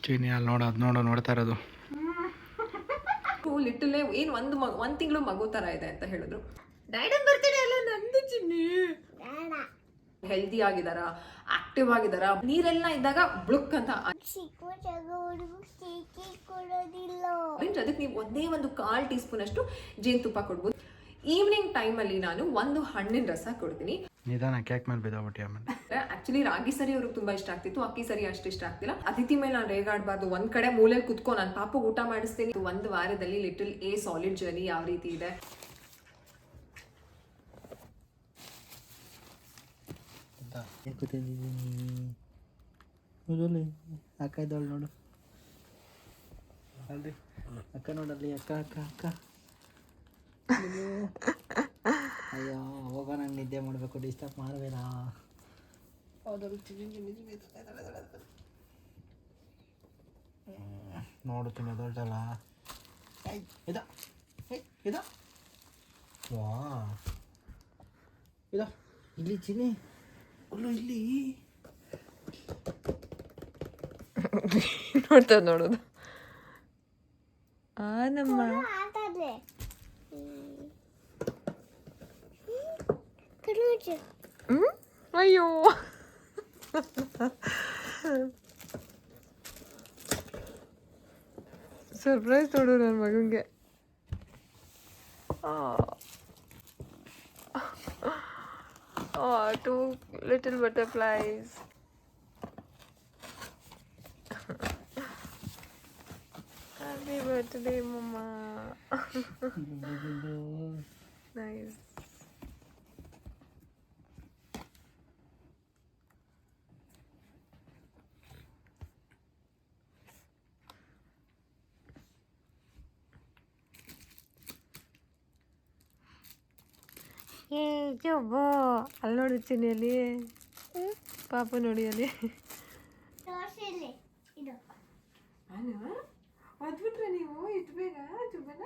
ಚೀನಿ ಅಲ್ಲಿ ನೋಡ್ತಾ ಇರೋದು ಲಿಟಲ್ ಏನು ಒಂದು ತಿಂಗಳು ಮಗು ಥರ ಇದೆ ಅಂತ ಹೇಳಿದ್ರು. ಡ್ಯಾಡನ್ ಬರ್ತ್ಡೇ ಅಲ್ಲ ನಂದು ಚಿನ್ನಿ. ಹೆಲ್ದಿ ಆಗಿದಾರ, ಆಕ್ಟಿವ್ ಆಗಿದಾರ. ನೀರೆಲ್ಲ ಇದ್ದಾಗ ಬ್ಲುಕ್ ಅಂತ ಅದಕ್ಕೆ ನೀವು ಒಂದೇ ಒಂದು 1/4 ಟೀ ಸ್ಪೂನ್ ಅಷ್ಟು ಜೇನುತುಪ್ಪ ಕೊಡ್ಬೋದು. ಈವ್ನಿಂಗ್ ಟೈಮಲ್ಲಿ ನಾನು ಒಂದು ಹಣ್ಣಿನ ರಸ ಕೊಡ್ತೀನಿ. ನಿಧಾನ ಕೇಕ್ ಮೇಲೆ ಬಿದ್ದೋಗ್ಬಿಟ್ಟು ಆಮೇಲೆ. ಆಕ್ಚುಲಿ ರಾಗಿ ಸರಿ ಅವ್ರಿಗೆ ತುಂಬಾ ಇಷ್ಟ ಆಗ್ತಿತ್ತು, ಅಕ್ಕಿ ಸರಿ ಅಷ್ಟು ಇಷ್ಟ ಆಗ್ತಿಲ್ಲ. ಅತಿಥಿ ಮೇಲೆ ನಾನು ರೇಗಾಡಬಾರ್ದು. ಒಂದ್ ಕಡೆ ಮೂಲೆಯಲ್ಲಿ ಕುತ್ಕೊ ನಾನು ಪಾಪು ಊಟ ಮಾಡಿಸ್ತೀನಿ. ಒಂದು ವಾರದಲ್ಲಿ ಲಿಟಲ್ ಎ ಸಾಲಿಡ್ ಜರ್ನಿ ಯಾವ ರೀತಿ ಇದೆ. ಅಕ್ಕ ಇದ್ದಾಳು ನೋಡು, ಅಲ್ರಿ ಅಕ್ಕ ನೋಡಲ್ಲಿ, ಅಕ್ಕ ಅಕ್ಕ ಅಕ್ಕ. ಅಯ್ಯೋ ಅವಾಗ ನಂಗೆ ನಿದ್ದೆ ಮಾಡಬೇಕು, ಡಿಸ್ಟರ್ಬ್ ಮಾಡಬೇಡ. ನೋಡುತ್ತೀನಿ ದೊಡ್ಡಲ್ಲ ಇದ ಇದ ವಾ ಇದ ಇಲ್ಲಿ ಚಿನ್ನಿ ಅಲ್ಲೂ ಇಲ್ಲಿ ನೋಡ್ತದ ನೋಡೋದು. ನಮ್ಮ ಅಯ್ಯೋ ಸರ್ಪ್ರೈಸ್ ನೋಡು ನನ್ನ ಮಗಂಗೆ. Two little butterflies. Happy birthday, Mama. Nice. ಏ ಜೋಬೋ ಅಲ್ಲಿ ನೋಡಿ ಚಿನ್ನಿಯಲ್ಲಿ ಪಾಪ ನೋಡಿ ಅಲ್ಲಿ ಅದ್ಬಿಟ್ರೆ ನೀವು ಇಷ್ಟು ಬೇಗ ಜುಬನ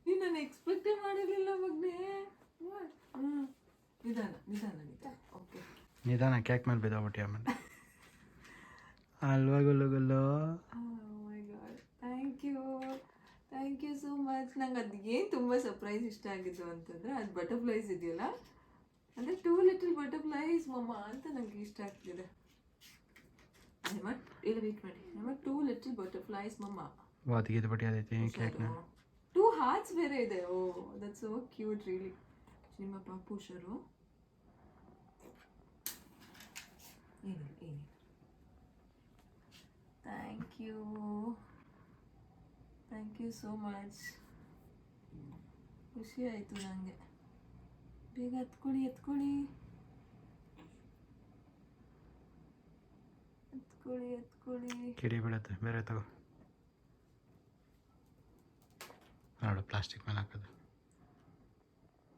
ನೀನು ನಾನು ಎಕ್ಸ್ಪೆಕ್ಟೇ ಮಾಡಿರಲಿಲ್ಲ ಮಗನೇ. ನಿಧಾನ ನಿಧಾನ ನಿಧಾನ. ಓಕೆ ನಿಧಾನ ಕೇಕ್ ಮೇಲೆ ಬಿದ್ದೋಗ್ಬಿಟ್ಟು ಆಮೇಲೆ. ಅಲ್ವಾ ಗುಲ್ಲು ಗುಲ್ಲು. My god, thank you so much. ನಂಗೆ ಅದು ಏನು ತುಂಬ ಸರ್ಪ್ರೈಸ್ ಇಷ್ಟ ಆಗಿದ್ದು ಅಂತಂದರೆ ಅದು ಬಟರ್ಫ್ಲೈಸ್ ಇದೆಯಲ್ಲ, ಅಂದರೆ 2 little butterflies ಮಮ್ಮ ಅಂತ ನನಗೆ ಇಷ್ಟ ಆಗ್ತಿದೆ. ಇಲ್ಲ ವೇಟ್ ಮಾಡಿ, ನಮ್ಮ 2 little butterflies ಮಮ್ಮ. ವಾತಿಗೆ ಬಟ್ಟಿ ಅದೈತಿ ಕೇಕ್ನ. 2 hearts ಬೇರೆ ಇದೆ. Oh that's so cute really. ನಿಮ್ಮ ಪಾಪು ಹುಷಾರು. ಏನಿಲ್ಲ. Thank you so much. ಖುಷಿ ಆಯಿತು ನನಗೆ. ಬೇಗ ಎತ್ಕೊಳ್ಳಿ. ಕಿಡಿ ಬೀಳುತ್ತೆ, ಬೇರೆ ತಗೋ. ನೋಡು ಪ್ಲಾಸ್ಟಿಕ್ ಮೇಲೆ ಹಾಕೋದು.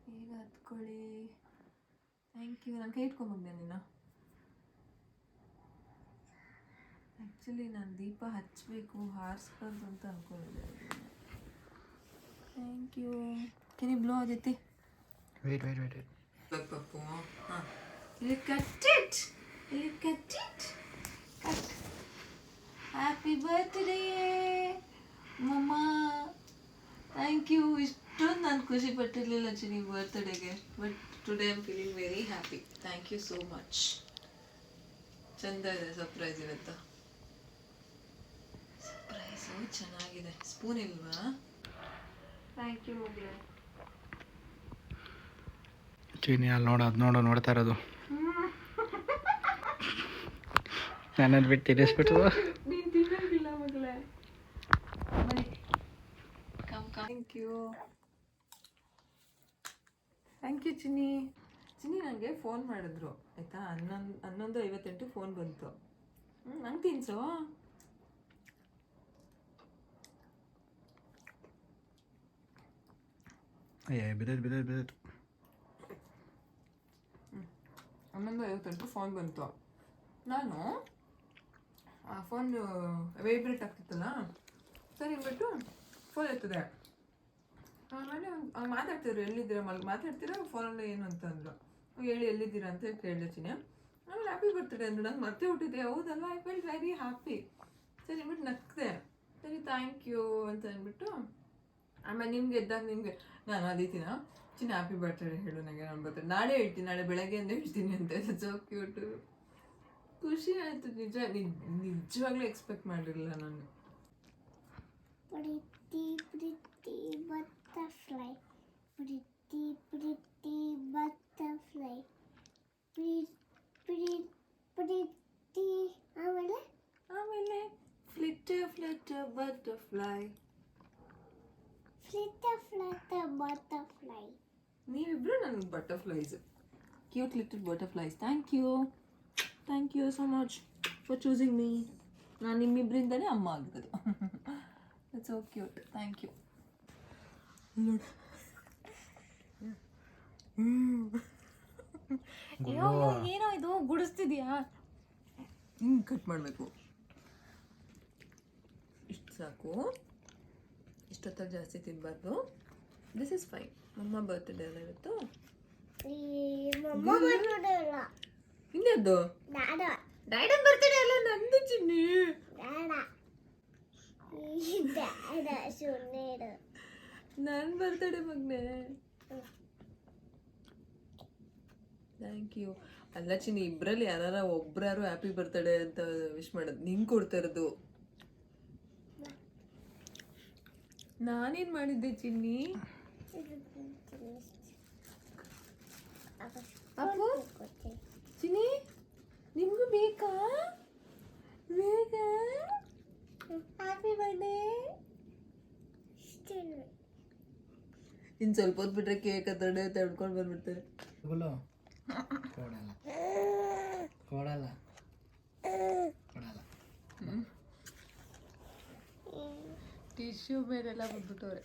ಬೇಗ ಹತ್ಕೊಳ್ಳಿ. Thank you. ನಾನು ಕೈ ಇಟ್ಕೊಂಡ್ಬಂದೆ ನೀನು. ಆ್ಯಕ್ಚುಲಿ ನಾನು ದೀಪ ಹಚ್ಚಬೇಕು, ಹಾರಿಸ್ಬಾರ್ದು ಅಂತ ಅಂದ್ಕೊಂಡಿದ್ದೆ. Thank you. Can you blow ಆದೈತಿ? ವೇಟ್ ಪಪ್ಪು. ಹಾಂ, ಇಲ್ಲಿ cut it. Cut. Happy birthday ಮಮ್ಮ. Thank you. ಇಷ್ಟೊಂದು ನಾನು ಖುಷಿ ಪಟ್ಟಿರಲಿಲ್ಲ ಚಿನ್ನಿ ಬರ್ತ್ಡೇಗೆ, but today I am feeling very happy. Thank you so much. ಚಂದ ಇದೆ ಸರ್ಪ್ರೈಸ್ ಇವತ್ತು. ಸರ್ಪ್ರೈಸು ಚೆನ್ನಾಗಿದೆ. ಸ್ಪೂನ್ ಇಲ್ವಾ? ಥ್ಯಾಂಕ್ ಯು ಮಗಳೇ. ಚೀನಿ ಅಲ್ಲಿ ನೋಡ್ತಾ ಇರೋದು. ನನ್ನನ್ನು ಬಿಟ್ಟು ತಿನ್ನಿಸ್ಬಿಟ್ಟು. ನೀನು ತಿನ್ನೋದಿಲ್ಲ ಮಗಳೇ. ಥ್ಯಾಂಕ್ ಯು ಚಿನ್ನಿ. ನನಗೆ ಫೋನ್ ಮಾಡಿದ್ರು ಆಯಿತಾ. 11:58 ಫೋನ್ ಬಂತು. ನಂಗೆ ತಿನ್ಸು. ಬಿದ್ದೈತು. 11:58 ಫೋನ್ ಬಂತು. ನಾನು ಆ ಫೋನ್ ವೈಬ್ರೇಟ್ ಆಗ್ತಿತ್ತಲ್ಲ, ಸರಿ ಬಿಟ್ಟು ಫೋನ್ ಎತ್ತಿದೆ. ಆಮೇಲೆ ಅವ್ನು ಮಾತಾಡ್ತಿದ್ರು, ಎಲ್ಲಿದ್ದೀರಾ ಮಾತಾಡ್ತೀರಾ ಫೋನಲ್ಲಿ ಏನು ಅಂತಂದರು. ಹೇಳಿ ಎಲ್ಲಿದ್ದೀರಾ ಅಂತ ಕೇಳಿದೆ ಚಿನ್ನಿ. ಆಮೇಲೆ ಹ್ಯಾಪಿ ಬರ್ತ್ಡೇ ಅಂದರು. ನಾನು ಮತ್ತೆ ಹುಟ್ಟಿದ್ದೆ. ಹೌದಲ್ಲ, ಐ ಫೆಲ್ಟ್ ವೆರಿ ಹ್ಯಾಪಿ. ಸರಿ ಬಿಟ್ಟು ನಕ್ದೆ, ಸರಿ ಥ್ಯಾಂಕ್ ಯು ಅಂತ ಅಂದ್ಬಿಟ್ಟು ಆಮೇಲೆ ನಿಮ್ಗೆ ಎದ್ದಾಗ ನಿಮಗೆ ನಾನು ಅದಿತೀನ ಚಿನ್ನ ಹ್ಯಾಪಿ ಬರ್ತ್ಡೇ ಹೇಳು ನನಗೆ, ನಾನು ಬರ್ತೀನಿ ನಾಳೆ ಹೇಳ್ತೀನಿ, ನಾಳೆ ಬೆಳಗ್ಗೆ ಅಂತ ಹೇಳ್ತೀನಿ ಅಂತ. ಸೋ ಕ್ಯೂಟು, ಖುಷಿ ಆಯಿತು ನಿಜ. ನಿಜವಾಗ್ಲೂ ಎಕ್ಸ್ಪೆಕ್ಟ್ ಮಾಡಿರಲಿಲ್ಲ ನಾನು. Pretty, pretty butterfly. Pretty, pretty butterfly. Pretty, pretty. ಆಮೇಲೆ flitter flitter butterfly. Flitter, flutter, butterfly. ನೀವಿಬ್ರು ನನಗೆ butterflies, cute little butterflies. Thank you so much for choosing me. ನಾನು ನಿಮ್ಮಿಬ್ಬರಿಂದನೇ ಅಮ್ಮ ಆಗಿರೋದು. It's so cute, thank you. ನೋಡು ಏನೋ ಇದು ಗುಡಿಸ್ತಿದ್ಯಾ, ಹಿಂಗೆ ಕಟ್ ಮಾಡಬೇಕು. ಇಷ್ಟು ಸಾಕು, ಇಷ್ಟೊತ್ತಲ್ಲಿ ಜಾಸ್ತಿ ತಿನ್ನಬಾರ್ದು. This is fine. ಮಮ್ಮ ಬರ್ತ್ಡೇ ಅಲ್ಲ ಇವತ್ತು. ಇನ್ನೇದು ಡ್ಯಾಡನ್ ಬರ್ತ್ಡೇ ಅಲ್ಲ, ನಂದು ಚಿನ್ನಿ. ನನ್ನ ಬರ್ತ್ಡೇ ಮಗನೇ. Thank you. ಅಲ್ಲ ಚಿನ್ನಿ, ಇಬ್ಬರಲ್ಲಿ ಯಾರು ಒಬ್ರಾರು ಹ್ಯಾಪಿ ಬರ್ತ್ಡೇ ಅಂತ ವಿಶ್ ಮಾಡೋದು, ನಿಂಗೆ ಕೊಡ್ತಾ ಇರೋದು. ನಾನೇನು ಮಾಡಿದ್ದೆ ಚಿನ್ನಿ? ಅಪ್ಪು ಚಿನ್ನಿ ನಿಮಗೂ ಬೇಕಾ? Happy birthday. ಇನ್ನು ಸ್ವಲ್ಪ ಹೊತ್ತು ಬಿಟ್ರೆ ಕೇಕ್ ತಡೆ ಅಂತ ಹಿಡ್ಕೊಂಡು ಬಂದ್ಬಿಡ್ತಾರೆ. ಕೊಡಲ್ಲ ಕೊಡಲ್ಲ ಕೊಡಲ್ಲ. ಟಿಶ್ಯೂ ಮೇಲೆಲ್ಲ ಬಂದ್ಬಿಟ್ಟವ್ರೆ.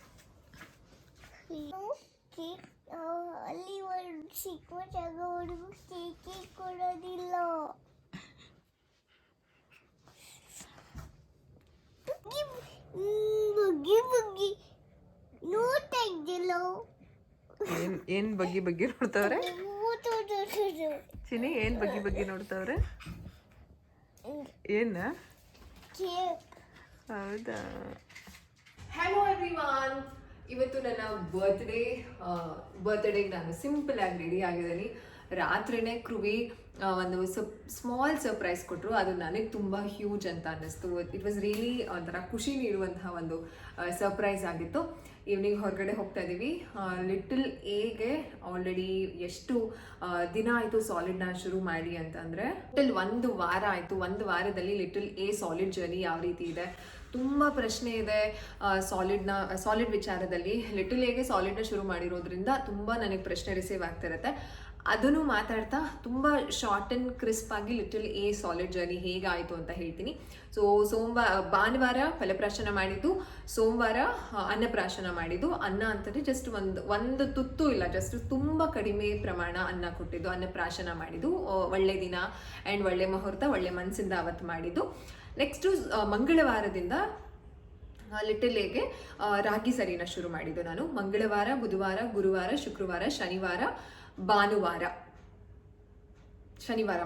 ಅಲ್ಲಿ ಒಂದು ಚಿಕ್ಕ ಜಾಗ ಹುಡುಗ ಕೇಕೆ ಕೊಡೋದಿಲ್ಲ. ಬಗ್ಗಿ ಬಗ್ಗಿ ನೋಡ್ತಾ ಇದ್ದಿಲ್ಲ. ಏನು ಬಗ್ಗಿ ಬಗ್ಗಿ ನೋಡ್ತಾವ್ರೆ ಚಿನ್ನಿ? ಏನು ಬಗ್ಗಿ ಬಗ್ಗಿ ನೋಡ್ತಾವ್ರೆ? ಏನ? ಹೌದಾ? ಹಲೋ ಎವ್ರಿವಾನ್, ಇವತ್ತು ನನ್ನ ಬರ್ತ್ಡೇಗೆ ನಾನು ಸಿಂಪಲ್ ಆಗಿ ರೆಡಿ ಆಗಿದ್ದೀನಿ. ರಾತ್ರಿನೇ ಕೃವಿ ಒಂದು ಸ್ಮಾಲ್ ಸರ್ಪ್ರೈಸ್ ಕೊಟ್ಟರು. ಅದು ನನಗೆ ತುಂಬ ಹ್ಯೂಜ್ ಅಂತ ಅನ್ನಿಸ್ತು. ಇಟ್ ವಾಸ್ ರಿಯಲಿ ಒಂಥರ ಖುಷಿ ನೀಡುವಂತಹ ಒಂದು ಸರ್ಪ್ರೈಸ್ ಆಗಿತ್ತು. ಈವ್ನಿಂಗ್ ಹೊರಗಡೆ ಹೋಗ್ತಾ ಇದ್ದೀವಿ. ಲಿಟಲ್ ಎಗೆ ಆಲ್ರೆಡಿ ಎಷ್ಟು ದಿನ ಆಯಿತು ಸಾಲಿಡ್ನ ಶುರು ಮಾಡಿ ಅಂತಂದರೆ, ಟೋಟಲ್ 1 ವಾರ ಆಯಿತು. 1 ವಾರದಲ್ಲಿ ಲಿಟಲ್ ಎ ಸಾಲಿಡ್ ಜರ್ನಿ ಯಾವ ರೀತಿ ಇದೆ, ತುಂಬ ಪ್ರಶ್ನೆ ಇದೆ ಸಾಲಿಡ್ ವಿಚಾರದಲ್ಲಿ. ಲಿಟಲ್ ಎಗೆ ಸಾಲಿಡ್ನ ಶುರು ಮಾಡಿರೋದ್ರಿಂದ ತುಂಬ ನನಗೆ ಪ್ರಶ್ನೆ ರಿಸೀವ್ ಆಗ್ತಿರುತ್ತೆ. ಅದನ್ನು ಮಾತಾಡ್ತಾ ತುಂಬ ಶಾರ್ಟ್ ಆ್ಯಂಡ್ ಕ್ರಿಸ್ಪ್ ಆಗಿ ಲಿಟಲ್ ಎ ಸಾಲಿಡ್ ಜರ್ನಿ ಹೇಗಾಯಿತು ಅಂತ ಹೇಳ್ತೀನಿ. ಸೊ ಭಾನುವಾರ ಫಲಪ್ರಾಶನ ಮಾಡಿದ್ದು, ಸೋಮವಾರ ಅನ್ನಪ್ರಾಶನ ಮಾಡಿದ್ದು. ಅನ್ನ ಅಂತಂದರೆ ಜಸ್ಟ್ ಒಂದು ತುತ್ತು ಇಲ್ಲ, ಜಸ್ಟ್ ತುಂಬ ಕಡಿಮೆ ಪ್ರಮಾಣ ಅನ್ನ ಕೊಟ್ಟಿದ್ದು. ಅನ್ನಪ್ರಾಶನ ಮಾಡಿದ್ದು ಒಳ್ಳೆ ದಿನ ಆ್ಯಂಡ್ ಒಳ್ಳೆ ಮುಹೂರ್ತ, ಒಳ್ಳೆ ಮನಸ್ಸಿಂದ ಅವತ್ತು ಮಾಡಿದ್ದು. ನೆಕ್ಸ್ಟು ಮಂಗಳವಾರದಿಂದ ಲಿಟಲ್ ಎಗೆ ರಾಗಿ ಸರಿನ ಶುರು ಮಾಡಿದ್ದು ನಾನು. ಮಂಗಳವಾರ, ಬುಧವಾರ, ಗುರುವಾರ, ಶುಕ್ರವಾರ, ಶನಿವಾರ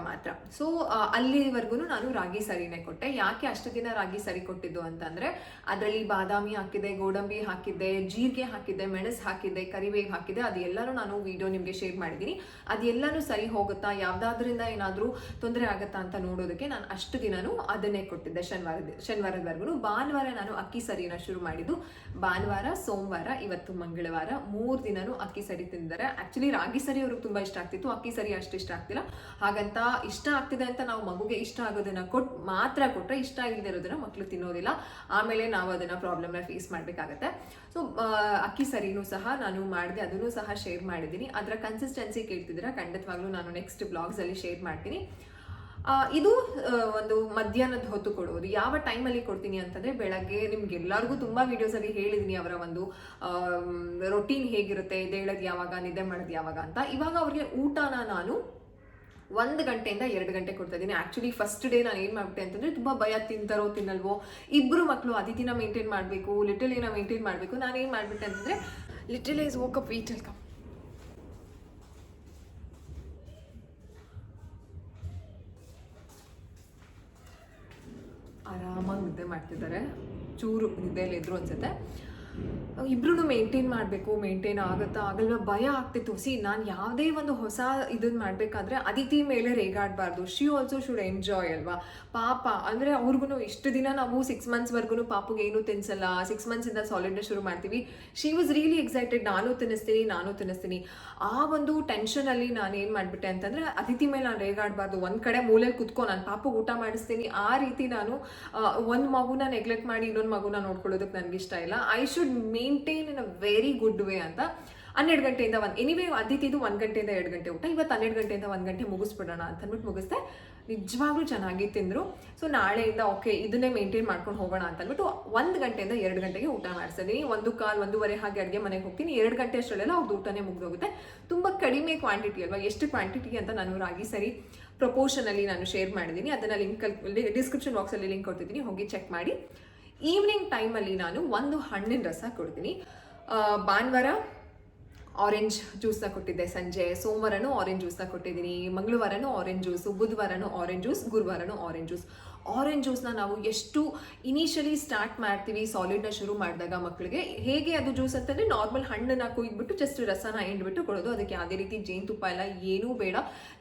ಮಾತ್ರ. ಸೊ ಅಲ್ಲಿವರೆಗೂ ನಾನು ರಾಗಿ ಸರಿನೇ ಕೊಟ್ಟೆ. ಯಾಕೆ ಅಷ್ಟು ದಿನ ರಾಗಿ ಸರಿ ಕೊಟ್ಟಿದ್ದು ಅಂತಂದರೆ, ಅದರಲ್ಲಿ ಬಾದಾಮಿ ಹಾಕಿದ್ದೆ, ಗೋಡಂಬಿ ಹಾಕಿದ್ದೆ, ಜೀರಿಗೆ ಹಾಕಿದ್ದೆ, ಮೆಣಸು ಹಾಕಿದ್ದೆ, ಕರಿಬೇವು ಹಾಕಿದ್ದೆ. ಅದೆಲ್ಲರೂ ನಾನು ವಿಡಿಯೋ ನಿಮಗೆ ಶೇರ್ ಮಾಡಿದ್ದೀನಿ. ಅದೆಲ್ಲನೂ ಸರಿ ಹೋಗುತ್ತಾ, ಯಾವುದಾದ್ರಿಂದ ಏನಾದರೂ ತೊಂದರೆ ಆಗುತ್ತಾ ಅಂತ ನೋಡೋದಕ್ಕೆ ನಾನು ಅಷ್ಟು ದಿನವೂ ಅದನ್ನೇ ಕೊಟ್ಟಿದ್ದೆ ಶನಿವಾರದವರೆಗೂ. ಭಾನುವಾರ ನಾನು ಅಕ್ಕಿ ಸರಿನ ಶುರು ಮಾಡಿದ್ದು. ಭಾನುವಾರ, ಸೋಮವಾರ, ಇವತ್ತು ಮಂಗಳವಾರ 3 ದಿನವೂ ಅಕ್ಕಿ ಸರಿ ತಿಂದರೆ. ಆ್ಯಕ್ಚುಲಿ ರಾಗಿ ಸರಿ ಅವ್ರಿಗೆ ತುಂಬ ಇಷ್ಟ ಆಗ್ತಿತ್ತು, ಅಕ್ಕಿ ಸರಿ ಅಷ್ಟು ಇಷ್ಟ ಆಗ್ತಿಲ್ಲ. ಹಾಗಂತ ಇಷ್ಟ ಆಗ್ತಿದೆ ಅಂತ ನಾವು ಮಗುಗೆ ಇಷ್ಟ ಆಗೋದನ್ನ ಮಾತ್ರ ಕೊಟ್ಟರೆ, ಇಷ್ಟ ಇಲ್ಲದೆ ಇರೋದನ್ನ ಮಕ್ಕಳು ತಿನ್ನೋದಿಲ್ಲ. ಆಮೇಲೆ ನಾವು ಅದನ್ನ ಪ್ರಾಬ್ಲಮ್ನ ಫೇಸ್ ಮಾಡಬೇಕಾಗತ್ತೆ. ಸೊ ಅಕ್ಕಿ ಸರಿನೂ ಸಹ ನಾನು ಮಾಡಿದೆ, ಅದನ್ನು ಸಹ ಶೇರ್ ಮಾಡಿದ್ದೀನಿ. ಅದರ ಕನ್ಸಿಸ್ಟೆನ್ಸಿ ಕೇಳ್ತಿದ್ದೀರಾ, ಖಂಡಿತವಾಗ್ಲೂ ನಾನು ನೆಕ್ಸ್ಟ್ ಬ್ಲಾಗ್ಸಲ್ಲಿ ಶೇರ್ ಮಾಡ್ತೀನಿ. ಇದು ಒಂದು ಮಧ್ಯಾಹ್ನದ ಹೊತ್ತು ಕೊಡೋದು. ಯಾವ ಟೈಮಲ್ಲಿ ಕೊಡ್ತೀನಿ ಅಂತಂದರೆ, ಬೆಳಗ್ಗೆ ನಿಮ್ಗೆಲ್ಲರಿಗೂ ತುಂಬ ವೀಡಿಯೋಸಲ್ಲಿ ಹೇಳಿದ್ದೀನಿ ಅವರ ಒಂದು ರೊಟೀನ್ ಹೇಗಿರುತ್ತೆ, ಎದ್ದೇಳೋದು ಯಾವಾಗ, ನಿದ್ದೆ ಮಾಡೋದು ಯಾವಾಗ ಅಂತ. ಇವಾಗ ಅವ್ರಿಗೆ ಊಟನ ನಾನು 1 ಗಂಟೆಯಿಂದ 2 ಗಂಟೆ ಕೊಡ್ತಾ ಇದ್ದೀನಿ. ಆ್ಯಕ್ಚುಲಿ ಫಸ್ಟ್ ಡೇ ನಾನು ಏನು ಮಾಡ್ಬಿಟ್ಟೆ ಅಂತಂದರೆ, ತುಂಬ ಭಯ, ತಿಂತಾರೋ ತಿನ್ನಲ್ವೋ, ಇಬ್ಬರು ಮಕ್ಕಳು ಅದಿತಿನ ಮೇಂಟೈನ್ ಮಾಡಬೇಕು, ಲಿಟಲ್ ಎನ ಮೇಂಟೈನ್ ಮಾಡಬೇಕು. ನಾನು ಏನು ಮಾಡಿಬಿಟ್ಟೆ ಅಂತಂದರೆ, little is woke up wheat welcome. ಆರಾಮಾಗಿ ನಿದ್ದೆ ಮಾಡ್ತಿದ್ದಾರೆ. ಚೂರು ನಿದ್ದೆಯಲ್ಲಿ ಇದ್ರು ಅನ್ಸುತ್ತೆ. ಇಬ್ರು ಮೇಂಟೈನ್ ಮಾಡಬೇಕು, ಮೇಂಟೈನ್ ಆಗುತ್ತಾ ಆಗಲ್ವಾ ಭಯ ಆಗ್ತಿತ್ತು. ನಾನು ಯಾವುದೇ ಒಂದು ಹೊಸ ಇದನ್ನು ಮಾಡಬೇಕಾದ್ರೆ ಅದಿತಿ ಮೇಲೆ ರೇಗಾಡಬಾರ್ದು. ಶಿ ಆಲ್ಸೋ ಶುಡ್ ಎಂಜಾಯ್ ಅಲ್ವಾ. ಪಾಪ ಅಂದರೆ ಅವ್ರಿಗೂ ಇಷ್ಟು ದಿನ ನಾವು 6 ಮಂತ್ಸ್ವರೆಗೂ ಪಾಪಗೆ ಏನೂ ತಿನ್ಸಲ್ಲ. 6 ಮಂತ್ಸಿಂದ ಸಾಲಿಡ್ನ ಶುರು ಮಾಡ್ತೀವಿ. ಶಿ ವಾಸ್ ರಿಯಲಿ ಎಕ್ಸೈಟೆಡ್, ನಾನು ತಿನ್ನಿಸ್ತೀನಿ. ಆ ಒಂದು ಟೆನ್ಷನಲ್ಲಿ ನಾನು ಏನು ಮಾಡಿಬಿಟ್ಟೆ ಅಂತಂದರೆ ಅದಿತಿ ಮೇಲೆ ನಾನು ರೇಗಾಡಬಾರ್ದು, ಒಂದು ಕಡೆ ಮೂಲೆಯಲ್ಲಿ ಕುತ್ಕೊ, ನಾನು ಪಾಪಗೆ ಊಟ ಮಾಡಿಸ್ತೀನಿ. ಆ ರೀತಿ ನಾನು ಒಂದು ಮಗುನ ನೆಗ್ಲೆಕ್ಟ್ ಮಾಡಿ ಇನ್ನೊಂದು ಮಗುನ ನೋಡ್ಕೊಳ್ಳೋದಕ್ಕೆ ನನಗೆ ಇಷ್ಟ ಇಲ್ಲ. I should maintain in a very good way ಅಂತ 12 ಗಂಟೆಯಿಂದ ಎನಿವೇ ಅದಿತಿದು 1 ಗಂಟೆಯಿಂದ 2 ಗಂಟೆ ಊಟ. ಇವತ್ತು 12 ಗಂಟೆಯಿಂದ 1 ಗಂಟೆ ಮುಗಿಸ್ಬಿಡೋಣ ಅಂತ ಅಂದ್ಬಿಟ್ಟು ಮುಗಿಸ್ದೆ. ನಿಜವಾಗ್ಲೂ ಚೆನ್ನಾಗಿ ತಿಂದರು. ಸೊ ನಾಳೆಯಿಂದ ಓಕೆ ಇದನ್ನೇ ಮೇಂಟೈನ್ ಮಾಡ್ಕೊಂಡು ಹೋಗೋಣ ಅಂತ ಅಂದ್ಬಿಟ್ಟು 1 ಗಂಟೆಯಿಂದ 2 ಗಂಟೆಗೆ ಊಟ ಮಾಡಿಸ್ತೀನಿ. 1:15 ಹಾಗೆ ಅಡುಗೆ ಮನೆಗೆ ಹೋಗ್ತೀನಿ. 2 ಗಂಟೆ ಅಷ್ಟರಲ್ಲೆಲ್ಲ ಅವ್ರದ್ದು ಊಟನೇ ಮುಗಿದೋಗುತ್ತೆ. ತುಂಬ ಕಡಿಮೆ ಕ್ವಾಂಟಿಟಿ ಅಲ್ವಾ. ಎಷ್ಟು ಕ್ವಾಂಟಿಟಿ ಅಂತ ನಾನು ರಾಗಿ ಸರಿ ಪ್ರಪೋರ್ಷನಲ್ಲಿ ನಾನು ಶೇರ್ ಮಾಡಿದ್ದೀನಿ. ಅದನ್ನು ಲಿಂಕಲ್ಲಿ ಡಿಸ್ಕ್ರಿಪ್ಷನ್ ಬಾಕ್ಸಲ್ಲಿ ಲಿಂಕ್ ಕೊಡ್ತಿದ್ದೀನಿ, ಹೋಗಿ ಚೆಕ್ ಮಾಡಿ. ಈವ್ನಿಂಗ್ ಟೈಮಲ್ಲಿ ನಾನು ಒಂದು ಹಣ್ಣಿನ ರಸ ಕೊಡ್ತೀನಿ. ಭಾನುವಾರ ಆರೆಂಜ್ ಜ್ಯೂಸ್ನ ಕೊಟ್ಟಿದ್ದೆ ಸಂಜೆ, ಸೋಮವಾರನೂ ಆರೆಂಜ್ ಜ್ಯೂಸ್ನ ಕೊಟ್ಟಿದ್ದೀನಿ, ಮಂಗಳವಾರನೂ ಆರೆಂಜ್ ಜ್ಯೂಸು, ಬುಧವಾರನೂ ಆರೆಂಜ್ ಜ್ಯೂಸ್, ಗುರುವಾರನೂ ಆರೆಂಜ್ ಜ್ಯೂಸ್. ಆರೆಂಜ್ ಜ್ಯೂಸ್ನ ನಾವು ಎಷ್ಟು ಇನಿಷಿಯಲಿ ಸ್ಟಾರ್ಟ್ ಮಾಡ್ತೀವಿ ಸಾಲಿಡ್ನ ಶುರು ಮಾಡಿದಾಗ ಮಕ್ಕಳಿಗೆ, ಹೇಗೆ ಅದು ಜ್ಯೂಸ್ ಅಂತಂದರೆ ನಾರ್ಮಲ್ ಹಣ್ಣನ್ನು ಕುಯ್ದುಬಿಟ್ಟು ಜಸ್ಟ್ ರಸನ ಹಿಂಡ್ಬಿಟ್ಟು ಕೊಡೋದು. ಅದಕ್ಕೆ ಯಾವುದೇ ರೀತಿ ಜೇನುತುಪ್ಪ ಎಲ್ಲ ಏನೂ ಬೇಡ.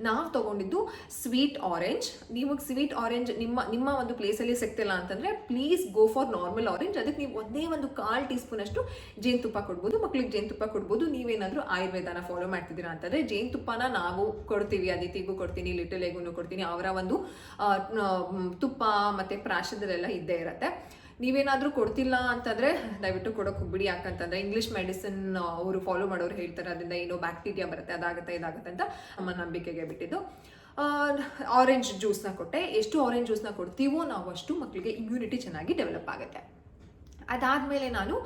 ನಾವು ತೊಗೊಂಡಿದ್ದು ಸ್ವೀಟ್ ಆರೆಂಜ್. ನಿಮಗೆ ಸ್ವೀಟ್ ಆರೆಂಜ್ ನಿಮ್ಮ ಒಂದು ಪ್ಲೇಸಲ್ಲಿ ಸಿಗ್ತಿಲ್ಲ ಅಂತಂದರೆ please go for normal orange. ಅದಕ್ಕೆ ನೀವು ಒಂದೇ ಒಂದು 1/4 ಟೀ ಸ್ಪೂನಷ್ಟು ಜೇನುತುಪ್ಪ ಕೊಡ್ಬೋದು. ಮಕ್ಳಿಗೆ ಜೇನುತುಪ್ಪ ಕೊಡ್ಬೋದು. ನೀವೇನಾದರೂ ಆಯುರ್ವೇದನ ಫಾಲೋ ಮಾಡ್ತಿದ್ದೀರಾ ಅಂತಂದರೆ ಜೇನುತುಪ್ಪನ ನಾವು ಕೊಡ್ತೀವಿ. ಅದಿತಿಗೂ ಕೊಡ್ತೀನಿ, ಲಿಟಲ್ ಎಗೂ ಕೊಡ್ತೀನಿ. ಅವರ ಒಂದು ತುಪ್ಪ ಮತ್ತು ಪ್ರಾಶದಲ್ಲೆಲ್ಲ ಇದ್ದೇ ಇರುತ್ತೆ. ನೀವೇನಾದರೂ ಕೊಡ್ತಿಲ್ಲ ಅಂತಂದರೆ ದಯವಿಟ್ಟು ಕೊಡೋಕೆ ಹೋಗ್ಬಿಡಿ. ಯಾಕಂತಂದರೆ ಇಂಗ್ಲೀಷ್ ಮೆಡಿಸಿನ್ ಅವರು ಫಾಲೋ ಮಾಡೋರು ಹೇಳ್ತಾರೆ ಅದರಿಂದ ಏನೋ ಬ್ಯಾಕ್ಟೀರಿಯಾ ಬರುತ್ತೆ, ಇದಾಗುತ್ತೆ ಅಂತ ನಮ್ಮ ನಂಬಿಕೆಗೆ ಬಿಟ್ಟಿದ್ದು. ಆರೆಂಜ್ ಜ್ಯೂಸ್ನ ಕೊಟ್ಟೆ. ಎಷ್ಟು ಆರೆಂಜ್ ಜ್ಯೂಸ್ನ ಕೊಡ್ತೀವೋ ನಾವು ಅಷ್ಟು ಮಕ್ಕಳಿಗೆ ಇಮ್ಯುನಿಟಿ ಚೆನ್ನಾಗಿ ಡೆವಲಪ್ ಆಗುತ್ತೆ. ಅದಾದಮೇಲೆ ನಾನು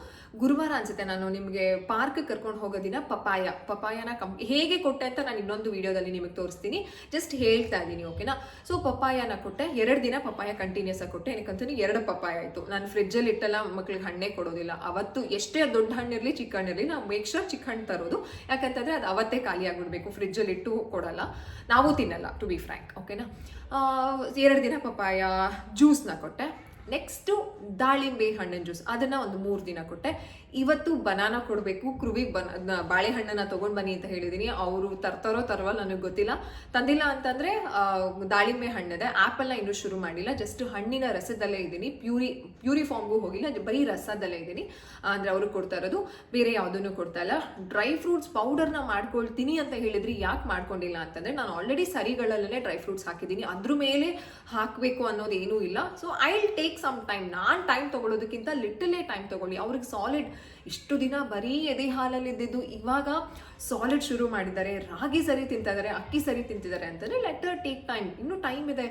ಗುರುವಾರ ಅನಿಸುತ್ತೆ ನಾನು ನಿಮಗೆ ಪಾರ್ಕ್ಗೆ ಕರ್ಕೊಂಡು ಹೋಗೋ ದಿನ ಪಪಾಯನ ಹೇಗೆ ಕೊಟ್ಟೆ ಅಂತ ನಾನು ಇನ್ನೊಂದು ವೀಡಿಯೋದಲ್ಲಿ ನಿಮಗೆ ತೋರಿಸ್ತೀನಿ. ಜಸ್ಟ್ ಹೇಳ್ತಾ ಇದ್ದೀನಿ, ಓಕೆನಾ. ಸೊ ಪಪಾಯನ ಕೊಟ್ಟೆ. 2 ದಿನ ಪಪಾಯ ಕಂಟಿನ್ಯೂಸ್ ಆಗಿ ಕೊಟ್ಟೆ. ಏನಕ್ಕಂತಂದ್ರೆ 2 ಪಪಾಯ ಆಯಿತು. ನಾನು ಫ್ರಿಜ್ಜಲ್ಲಿ ಇಟ್ಟೆಲ್ಲ ಮಕ್ಳಿಗೆ ಹಣ್ಣೇ ಕೊಡೋದಿಲ್ಲ. ಅವತ್ತು ಎಷ್ಟೇ ದೊಡ್ಡ ಹಣ್ಣಿರಲಿ ಚಿಕ್ಕ ಹಣ್ಣಿರಲಿ ನಾವು ಮೇಕ್ ಶೋರ್ ಚಿಕ್ಕ ಹಣ್ಣು ತರೋದು. ಯಾಕಂತಂದರೆ ಅದು ಅವತ್ತೇ ಖಾಲಿ ಆಗಿಬಿಡ್ಬೇಕು. ಫ್ರಿಜ್ಜಲ್ಲಿ ಇಟ್ಟು ಕೊಡಲ್ಲ, ನಾವು ತಿನ್ನಲ್ಲ, ಟು ಬಿ ಫ್ರ್ಯಾಂಕ್, ಓಕೆನಾ. 2 ದಿನ ಪಪಾಯ ಜ್ಯೂಸ್ನ ಕೊಟ್ಟೆ. ನೆಕ್ಸ್ಟು ದಾಳಿಂಬೆ ಹಣ್ಣಿನ ಜ್ಯೂಸ್, ಅದನ್ನು ಒಂದು 3 ದಿನ ಕೊಟ್ಟೆ. ಇವತ್ತು ಬನಾನಾ ಕೊಡಬೇಕು. ಕ್ರುವಿಗೆ ಬಾಳೆಹಣ್ಣನ್ನು ತೊಗೊಂಡು ಬನ್ನಿ ಅಂತ ಹೇಳಿದ್ದೀನಿ. ಅವರು ತರವಲ್ಲ ನನಗೆ ಗೊತ್ತಿಲ್ಲ. ತಂದಿಲ್ಲ ಅಂತಂದರೆ ದಾಳಿಂಬೆ ಹಣ್ಣಿದೆ. ಆ್ಯಪಲ್ನ ಇನ್ನೂ ಶುರು ಮಾಡಿಲ್ಲ. ಜಸ್ಟ್ ಹಣ್ಣಿನ ರಸದಲ್ಲೇ ಇದ್ದೀನಿ. ಪ್ಯೂರಿ ಫಾರ್ಮ್ಗೂ ಹೋಗಿಲ್ಲ, ಬರೀ ರಸದಲ್ಲೇ ಇದ್ದೀನಿ. ಅಂದರೆ ಅವರು ಕೊಡ್ತಾ ಇರೋದು, ಬೇರೆ ಯಾವುದನ್ನು ಕೊಡ್ತಾ ಇಲ್ಲ. ಡ್ರೈ ಫ್ರೂಟ್ಸ್ ಪೌಡರ್ನ ಮಾಡ್ಕೊಳ್ತೀನಿ ಅಂತ ಹೇಳಿದ್ರಿ. ಯಾಕೆ ಮಾಡ್ಕೊಂಡಿಲ್ಲ ಅಂತಂದರೆ ನಾನು ಆಲ್ರೆಡಿ ಸರಿಗಳಲ್ಲೇ ಡ್ರೈ ಫ್ರೂಟ್ಸ್ ಹಾಕಿದ್ದೀನಿ. ಅದ್ರ ಮೇಲೆ ಹಾಕಬೇಕು ಅನ್ನೋದು ಏನೂ ಇಲ್ಲ. So I will take some time. ನಾನು ಟೈಮ್ ತೊಗೊಳೋದಕ್ಕಿಂತ ಲಿಟಲೇ ಟೈಮ್ ತೊಗೊಳ್ಳಿ. ಅವ್ರಿಗೆ ಸಾಲಿಡ್ ಇಷ್ಟು ದಿನ ಬರೀ ಎದೆ ಹಾಲಲ್ಲಿ ಇದ್ದಿದ್ದು ಇವಾಗ ಸಾಲಿಡ್ ಶುರು ಮಾಡಿದ್ದಾರೆ. ರಾಗಿ ಸರಿ ತಿಂತಾ ಇದ್ದಾರೆ, ಅಕ್ಕಿ ಸರಿ ತಿಂತಿದ್ದಾರೆ ಅಂತಂದರೆ ಲೆಟರ್ ಟೇಕ್ ಟೈಮ್. ಇನ್ನೂ ಟೈಮ್ ಇದೆ.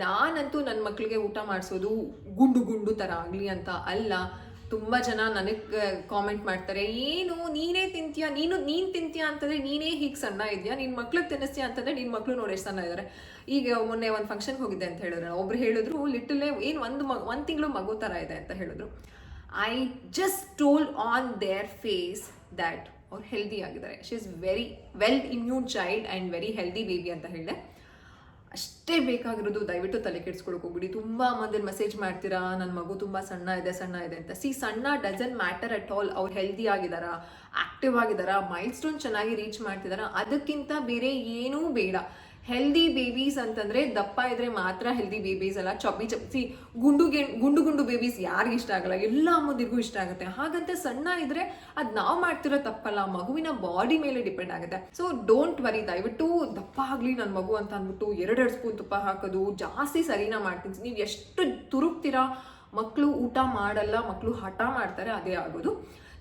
ನಾನಂತೂ ನನ್ನ ಮಕ್ಕಳಿಗೆ ಊಟ ಮಾಡಿಸೋದು ಗುಂಡು ಥರ ಆಗಲಿ ಅಂತ ಅಲ್ಲ. ತುಂಬ ಜನ ನನಗೆ ಕಾಮೆಂಟ್ ಮಾಡ್ತಾರೆ, ಏನು ನೀನೇ ತಿಂತೀಯಾ, ನೀನು ತಿಂತೀಯಾ ಅಂತಂದರೆ ನೀನೇ ಹೀಗೆ ಸಣ್ಣ ಇದೆಯಾ, ನಿನ್ನ ಮಕ್ಳಿಗೆ ತಿನ್ನಿಸ್ತೀಯಾ ಅಂತಂದರೆ ನಿನ್ನ ಮಕ್ಕಳು ನೋಡಿ ಎಷ್ಟು ಸಣ್ಣ ಇದ್ದಾರೆ. ಈಗ ಮೊನ್ನೆ ಒಂದು ಫಂಕ್ಷನ್ಗೆ ಹೋಗಿದ್ದೆ ಅಂತ ಹೇಳಿದ್ರು. ಒಬ್ರು ಹೇಳಿದ್ರು ಲಿಟಲೇ ಏನು ಒಂದು ತಿಂಗಳು ಮಗು ಥರ ಇದೆ ಅಂತ ಹೇಳಿದ್ರು. I just told on their face that ಅವ್ರು ಹೆಲ್ದಿ ಆಗಿದ್ದಾರೆ. She is very well immune child and very healthy baby ಅಂತ ಹೇಳಿದೆ. ಅಷ್ಟೇ ಬೇಕಾಗಿರೋದು. ದಯವಿಟ್ಟು ತಲೆ ಕೆಡಿಸ್ಕೊಳಕ್ಕೆ ಹೋಗ್ಬಿಡಿ. ತುಂಬ ಮಂದಿ ಮೆಸೇಜ್ ಮಾಡ್ತೀರಾ ನನ್ನ ಮಗು ತುಂಬ ಸಣ್ಣ ಇದೆ ಅಂತ. ಸಣ್ಣ ಡಸಂಟ್ ಮ್ಯಾಟರ್ ಅಟ್ ಆಲ್. ಅವ್ರು ಹೆಲ್ದಿ ಆಗಿದ್ದಾರಾ, ಆ್ಯಕ್ಟಿವ್ ಆಗಿದ್ದಾರಾ, ಮೈಲ್ ಸ್ಟೋನ್ ಚೆನ್ನಾಗಿ ರೀಚ್ ಮಾಡ್ತಿದ್ದಾರಾ, ಅದಕ್ಕಿಂತ ಬೇರೆ ಏನೂ ಬೇಡ. ಹೆಲ್ದಿ ಬೇಬೀಸ್ ಅಂತಂದರೆ ದಪ್ಪ ಇದ್ರೆ ಮಾತ್ರ ಹೆಲ್ದಿ ಬೇಬೀಸ್ ಅಲ್ಲ. ಚಪ್ಪಿ ಗುಂಡು ಬೇಬೀಸ್ ಯಾರಿಗೂ ಇಷ್ಟ ಆಗಲ್ಲ, ಎಲ್ಲ ಅಮ್ಮದಿರಿಗೂ ಇಷ್ಟ ಆಗುತ್ತೆ. ಹಾಗಂತ ಸಣ್ಣ ಇದ್ರೆ ಅದು ನಾವು ಮಾಡ್ತಿರೋ ತಪ್ಪಲ್ಲ, ಮಗುವಿನ ಬಾಡಿ ಮೇಲೆ ಡಿಪೆಂಡ್ ಆಗುತ್ತೆ. So don't worry. ದಯವಿಟ್ಟು ದಪ್ಪ ಆಗಲಿ ನನ್ನ ಮಗು ಅಂತ ಅಂದ್ಬಿಟ್ಟು 2 ಸ್ಪೂನ್ ತುಪ್ಪ ಹಾಕೋದು ಜಾಸ್ತಿ ಸರಿನಾ ಮಾಡ್ತೀನಿ. ನೀವು ಎಷ್ಟು ತುರುಕ್ತೀರಾ, ಮಕ್ಕಳು ಊಟ ಮಾಡಲ್ಲ, ಮಕ್ಕಳು ಹಠ ಮಾಡ್ತಾರೆ, ಅದೇ ಆಗೋದು.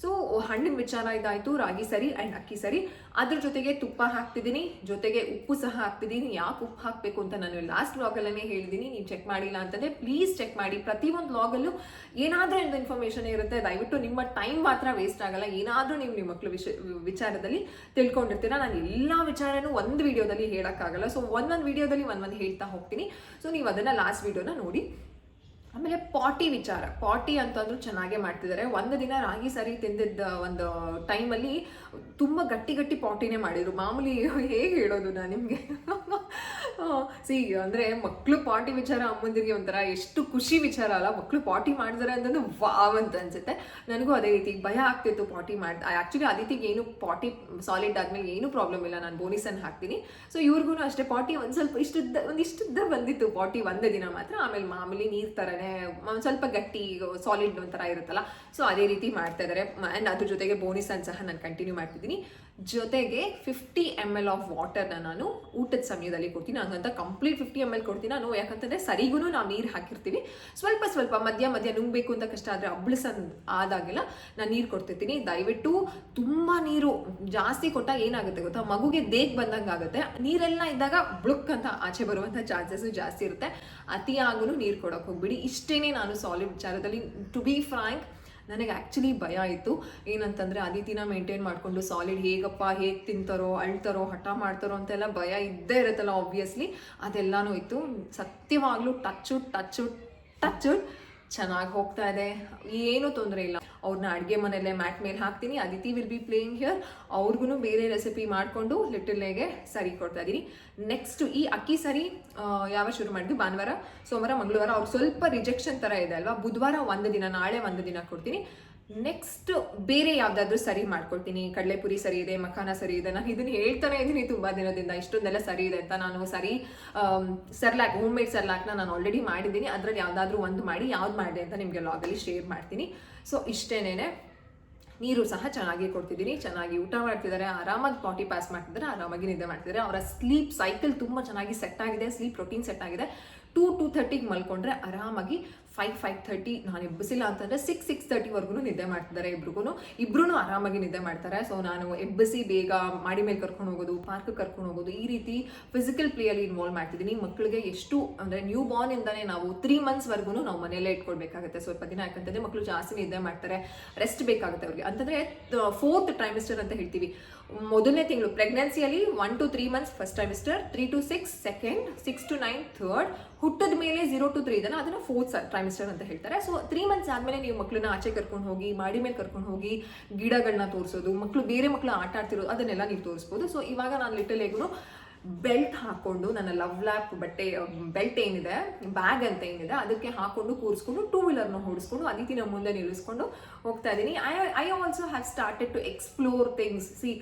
ಸೊ ಹಣ್ಣಿನ ವಿಚಾರ ಇದಾಯಿತು. ರಾಗಿ ಸರಿ ಆ್ಯಂಡ್ ಅಕ್ಕಿ ಸರಿ. ಅದ್ರ ಜೊತೆಗೆ ತುಪ್ಪ ಹಾಕ್ತಿದ್ದೀನಿ, ಜೊತೆಗೆ ಉಪ್ಪು ಸಹ ಹಾಕ್ತಿದ್ದೀನಿ. ಯಾಕೆ ಉಪ್ಪು ಹಾಕಬೇಕು ಅಂತ ನಾನು ಲಾಸ್ಟ್ ವ್ಲಾಗಲ್ಲೇ ಹೇಳಿದ್ದೀನಿ. ನೀವು ಚೆಕ್ ಮಾಡಿಲ್ಲ ಅಂತಂದರೆ ಪ್ಲೀಸ್ ಚೆಕ್ ಮಾಡಿ. ಪ್ರತಿಯೊಂದು ವ್ಲಾಗಲ್ಲೂ ಏನಾದರೂ ಒಂದು ಇನ್ಫಾರ್ಮೇಷನ್ ಇರುತ್ತೆ. ದಯವಿಟ್ಟು ನಿಮ್ಮ ಟೈಮ್ ಮಾತ್ರ ವೇಸ್ಟ್ ಆಗಲ್ಲ. ಏನಾದರೂ ನೀವು ನಿಮ್ಮ ಮಕ್ಕಳು ವಿಚಾರದಲ್ಲಿ ತಿಳ್ಕೊಂಡಿರ್ತೀರಾ. ನಾನು ಎಲ್ಲ ವಿಚಾರನೂ ಒಂದು ವಿಡಿಯೋದಲ್ಲಿ ಹೇಳೋಕ್ಕಾಗಲ್ಲ. ಸೊ ಒಂದೊಂದು ವಿಡಿಯೋದಲ್ಲಿ ಒಂದೊಂದು ಹೇಳ್ತಾ ಹೋಗ್ತೀನಿ. ಸೊ ನೀವು ಅದನ್ನು ಲಾಸ್ಟ್ ವಿಡಿಯೋನ ನೋಡಿ. ಆಮೇಲೆ ಪಾಟಿ ವಿಚಾರ. ಪಾಟಿ ಅಂತಂದ್ರೂ ಚೆನ್ನಾಗೇ ಮಾಡ್ತಿದ್ದಾರೆ. ಒಂದು ದಿನ ರಾಗಿ ಸರಿ ತಿಂದಿದ್ದ ಒಂದು ಟೈಮಲ್ಲಿ ತುಂಬ ಗಟ್ಟಿ ಪಾಟಿನೇ ಮಾಡಿದರು. ಮಾಮೂಲಿ ಹೇಗೆ ಹೇಳೋದು ನಾನು ನಿಮಗೆ, ಸಿ ಅಂದರೆ ಮಕ್ಕಳು ಪಾಟಿ ವಿಚಾರ ಅಮ್ಮಂದಿರಿಗೆ ಒಂಥರ ಎಷ್ಟು ಖುಷಿ ವಿಚಾರ ಅಲ್ಲ. ಮಕ್ಕಳು ಪಾಟಿ ಮಾಡಿದಾರೆ ಅಂತಂದು ವಾವ್ ಅಂತ ಅನ್ಸುತ್ತೆ. ನನಗೂ ಅದೇ ರೀತಿ ಭಯ ಆಗ್ತಿತ್ತು ಪಾಟಿ ಮಾಡಿ. ಆ್ಯಕ್ಚುಲಿ ಅದಿತಿಗೆ ಏನು ಪಾಟಿ ಸಾಲಿಡ್ ಆದಮೇಲೆ ಏನೂ ಪ್ರಾಬ್ಲಮ್ ಇಲ್ಲ, ನಾನು ಬೋನಿಸನ್ನು ಹಾಕ್ತೀನಿ. ಸೊ ಇವ್ರಿಗೂ ಅಷ್ಟೇ ಪಾಟಿ ಒಂದು ಸ್ವಲ್ಪ ಒಂದಿಷ್ಟುದ್ದ ಬಂದಿತ್ತು ಪಾಟಿ ಒಂದೇ ದಿನ ಮಾತ್ರ. ಆಮೇಲೆ ಮಾಮೂಲಿ ನೀರು ಥರನೇ ಒಂದು ಸ್ವಲ್ಪ ಗಟ್ಟಿ ಸಾಲಿಡ್ ಒಂಥರ ಇರುತ್ತಲ್ಲ, ಸೊ ಅದೇ ರೀತಿ ಮಾಡ್ತಾ ಇದ್ದಾರೆ. ಆ್ಯಂಡ್ ಅದ್ರ ಜೊತೆಗೆ ಬೋನಿಸನ್ನು ಸಹ ನಾನು ಕಂಟಿನ್ಯೂ ಮಾಡ್ತಿದ್ದೀನಿ. ಜೊತೆಗೆ 50 ml ಆಫ್ ವಾಟರ್ನ ನಾನು ಊಟದ ಸಮಯದಲ್ಲಿ ಕೊಡ್ತೀನಿ. ಹಂಗಂತ ಕಂಪ್ಲೀಟ್ 50 ml ಕೊಡ್ತೀನಿ ನಾನು, ಯಾಕಂತಂದರೆ ಸರಿಗೂ ನಾವು ನೀರು ಹಾಕಿರ್ತೀವಿ. ಸ್ವಲ್ಪ ಮಧ್ಯ ನುಂಗಬೇಕು ಅಂತ ಕಷ್ಟ ಆದರೆ ಆದಾಗೆಲ್ಲ ನಾನು ನೀರು ಕೊಡ್ತಿರ್ತೀನಿ. ದಯವಿಟ್ಟು ತುಂಬ ನೀರು ಜಾಸ್ತಿ ಕೊಟ್ಟಾಗ ಏನಾಗುತ್ತೆ ಗೊತ್ತಾ, ಮಗುಗೆ ದೇಗ್ ಬಂದಂಗೆ ಆಗುತ್ತೆ. ನೀರೆಲ್ಲ ಇದ್ದಾಗ ಬ್ಲುಕ್ ಅಂತ ಆಚೆ ಬರುವಂಥ ಚಾನ್ಸಸ್ಸು ಜಾಸ್ತಿ ಇರುತ್ತೆ. ಅತಿಯಾಗೂ ನೀರು ಕೊಡೋಕೆ ಹೋಗ್ಬಿಡಿ. ಇಷ್ಟೇ ನಾನು ಸಾಲಿಡ್ ವಿಚಾರದಲ್ಲಿ. ಟು ಬಿ ಫ್ರ್ಯಾಂಕ್, ನನಗೆ ಆ್ಯಕ್ಚುಲಿ ಭಯ ಇತ್ತು. ಏನಂತಂದರೆ ಅದಿತಿನ ಮೇಂಟೈನ್ ಮಾಡಿಕೊಂಡು ಸಾಲಿಡ್ ಹೇಗೆ ತಿಂತಾರೋ, ಅಳ್ತಾರೋ, ಹಠ ಮಾಡ್ತಾರೋ ಅಂತೆಲ್ಲ ಭಯ ಇದ್ದೇ ಇರುತ್ತಲ್ಲ ಆಬ್ವಿಯಸ್ಲಿ. ಅದೆಲ್ಲನೂ ಇತ್ತು. ಸತ್ಯವಾಗ್ಲೂ ಟಚ್ ಚೆನ್ನಾಗಿ ಹೋಗ್ತಾ ಇದೆ, ಏನೂ ತೊಂದರೆ ಇಲ್ಲ. ಅವ್ರನ್ನ ಅಡುಗೆ ಮನೆಯಲ್ಲೇ ಮ್ಯಾಟ್ ಮೇಲೆ ಹಾಕ್ತೀನಿ. Aditi will be playing here. ಅವ್ರಿಗೂ ಬೇರೆ ರೆಸಿಪಿ ಮಾಡಿಕೊಂಡು ಲಿಟಲ್ಗೆ ಸರಿ ಕೊಡ್ತಾ ಇದ್ದೀನಿ. ನೆಕ್ಸ್ಟ್ ಈ ಅಕ್ಕಿ ಸರಿ ಯಾವಾಗ ಶುರು ಮಾಡಿದ್ವಿ? ಭಾನುವಾರ, ಸೋಮವಾರ, ಮಂಗಳವಾರ. ಅವ್ರು ಸ್ವಲ್ಪ ರಿಜೆಕ್ಷನ್ ಥರ ಇದೆ ಅಲ್ವಾ, ಬುಧವಾರ ಒಂದು ದಿನ, ನಾಳೆ ಒಂದು ದಿನ ಕೊಡ್ತೀನಿ. ನೆಕ್ಸ್ಟ್ ಬೇರೆ ಯಾವುದಾದ್ರೂ ಸರಿ ಮಾಡ್ಕೊಳ್ತೀನಿ. ಕಡಲೆಪುರಿ ಸರಿ ಇದೆ, ಮಖಾನ ಸರಿ ಇದೆ. ನಾನು ಇದನ್ನು ಹೇಳ್ತಾನೆ ಇದ್ದೀನಿ ತುಂಬ ದಿನದಿಂದ, ಇಷ್ಟೊಂದೆಲ್ಲ ಸರಿ ಇದೆ ಅಂತ. ನಾನು ಸರ್ಲಾಕ್, ಹೋಮ್ ಮೇಡ್ ಸರ್ಲಾಕ್ನ ನಾನು ಆಲ್ರೆಡಿ ಮಾಡಿದ್ದೀನಿ. ಅದರಲ್ಲಿ ಯಾವುದಾದ್ರೂ ಒಂದು ಮಾಡಿ ಯಾವ್ದು ಮಾಡಿದೆ ಅಂತ ನಿಮಗೆ ಲಾಗಲ್ಲಿ ಶೇರ್ ಮಾಡ್ತೀನಿ. ಸೊ ಇಷ್ಟೇನೇ. ನೀರು ಸಹ ಚೆನ್ನಾಗಿ ಕೊಡ್ತಿದ್ದೀನಿ. ಚೆನ್ನಾಗಿ ಊಟ ಮಾಡ್ತಿದ್ದಾರೆ, ಆರಾಮಾಗಿ ಪಾಟಿ ಪಾಸ್ ಮಾಡ್ತಿದ್ದಾರೆ, ಆರಾಮಾಗಿ ನಿದ್ದೆ ಮಾಡ್ತಿದ್ದಾರೆ. ಅವರ ಸ್ಲೀಪ್ ಸೈಕಲ್ ತುಂಬ ಚೆನ್ನಾಗಿ ಸೆಟ್ ಆಗಿದೆ, ಸ್ಲೀಪ್ ರೊಟೀನ್ ಸೆಟ್ ಆಗಿದೆ. 2-2:30ಗೆ ಮಲ್ಕೊಂಡ್ರೆ ಆರಾಮಾಗಿ 5-5:30, ನಾನು ಎಬ್ಬಿಸಿಲ್ಲ ಅಂತಂದರೆ 6-6:30ವರೆಗೂ ನಿದ್ದೆ ಮಾಡ್ತಿದ್ದಾರೆ. ಇಬ್ರು ಆರಾಮಾಗಿ ನಿದ್ದೆ ಮಾಡ್ತಾರೆ. ಸೊ ನಾನು ಎಬ್ಬಿಸಿ ಬೇಗ ಮಾಡಿ ಮೇಲೆ ಕರ್ಕೊಂಡು ಹೋಗೋದು, ಪಾರ್ಕ್ ಕರ್ಕೊಂಡು ಹೋಗೋದು, ಈ ರೀತಿ ಫಿಸಿಕಲ್ ಪ್ಲೇಯಲ್ಲಿ ಇನ್ವಾಲ್ವ್ ಮಾಡ್ತಿದ್ದೀನಿ. ಮಕ್ಕಳಿಗೆ ಎಷ್ಟು ಅಂದರೆ ನ್ಯೂ ಬಾರ್ನಿಂದನೇ ನಾವು 3 monthsವರೆಗೂ ನಾವು ಮನೆಯಲ್ಲೇ ಇಟ್ಕೊಳ್ಬೇಕಾಗುತ್ತೆ ಸ್ವಲ್ಪ ದಿನ. ಯಾಕಂತಂದರೆ ಮಕ್ಕಳು ಜಾಸ್ತಿ ನಿದ್ದೆ ಮಾಡ್ತಾರೆ, ರೆಸ್ಟ್ ಬೇಕಾಗುತ್ತೆ ಅವ್ರಿಗೆ. ಅಂತಂದರೆ 4th ಟ್ರೈಮಿಸ್ಟರ್ ಅಂತ ಹೇಳ್ತೀವಿ. ಮೊದಲನೇ ತಿಂಗಳು ಪ್ರೆಗ್ನೆನ್ಸಿಯಲ್ಲಿ 1 to 3 months first trimester, 3 to 6 second, 6 to 9 third, ಹುಟ್ಟದ ಮೇಲೆ 0 to 3 ಇದನ್ನು ಅದನ್ನು 4th ಟ್ರೈಮಿಸ್ಟರ್ ಅಂತ ಹೇಳ್ತಾರೆ. ಸೊ 3 months ಆದಮೇಲೆ ನೀವು ಮಕ್ಕಳನ್ನ ಆಚೆ ಕರ್ಕೊಂಡು ಹೋಗಿ, ಮಾಡಿ ಮೇಲೆ ಕರ್ಕೊಂಡು ಹೋಗಿ ಗಿಡಗಳನ್ನ ತೋರಿಸೋದು, ಬೇರೆ ಮಕ್ಕಳು ಆಟ ಆಡ್ತಿರೋದು, ಅದನ್ನೆಲ್ಲ ನೀವು ತೋರಿಸ್ಬೋದು. ಸೊ ಇವಾಗ ನಾನು ಲಿಟಲ್ಗೂ ಬೆಲ್ಟ್ ಹಾಕ್ಕೊಂಡು, ನನ್ನ ಲವ್ ಲ್ಯಾಪ್ ಬೆಲ್ಟ್ ಏನಿದೆ, ಬ್ಯಾಗ್ ಅಂತ ಏನಿದೆ, ಅದಕ್ಕೆ ಹಾಕೊಂಡು ಕೂರಿಸ್ಕೊಂಡು 2-wheelerನ ಓಡಿಸ್ಕೊಂಡು ಅದಿತಿನ ಮುಂದೆ ನಿಲ್ಲಿಸ್ಕೊಂಡು ಹೋಗ್ತಾ ಇದ್ದೀನಿ. I also have started to explore things. See,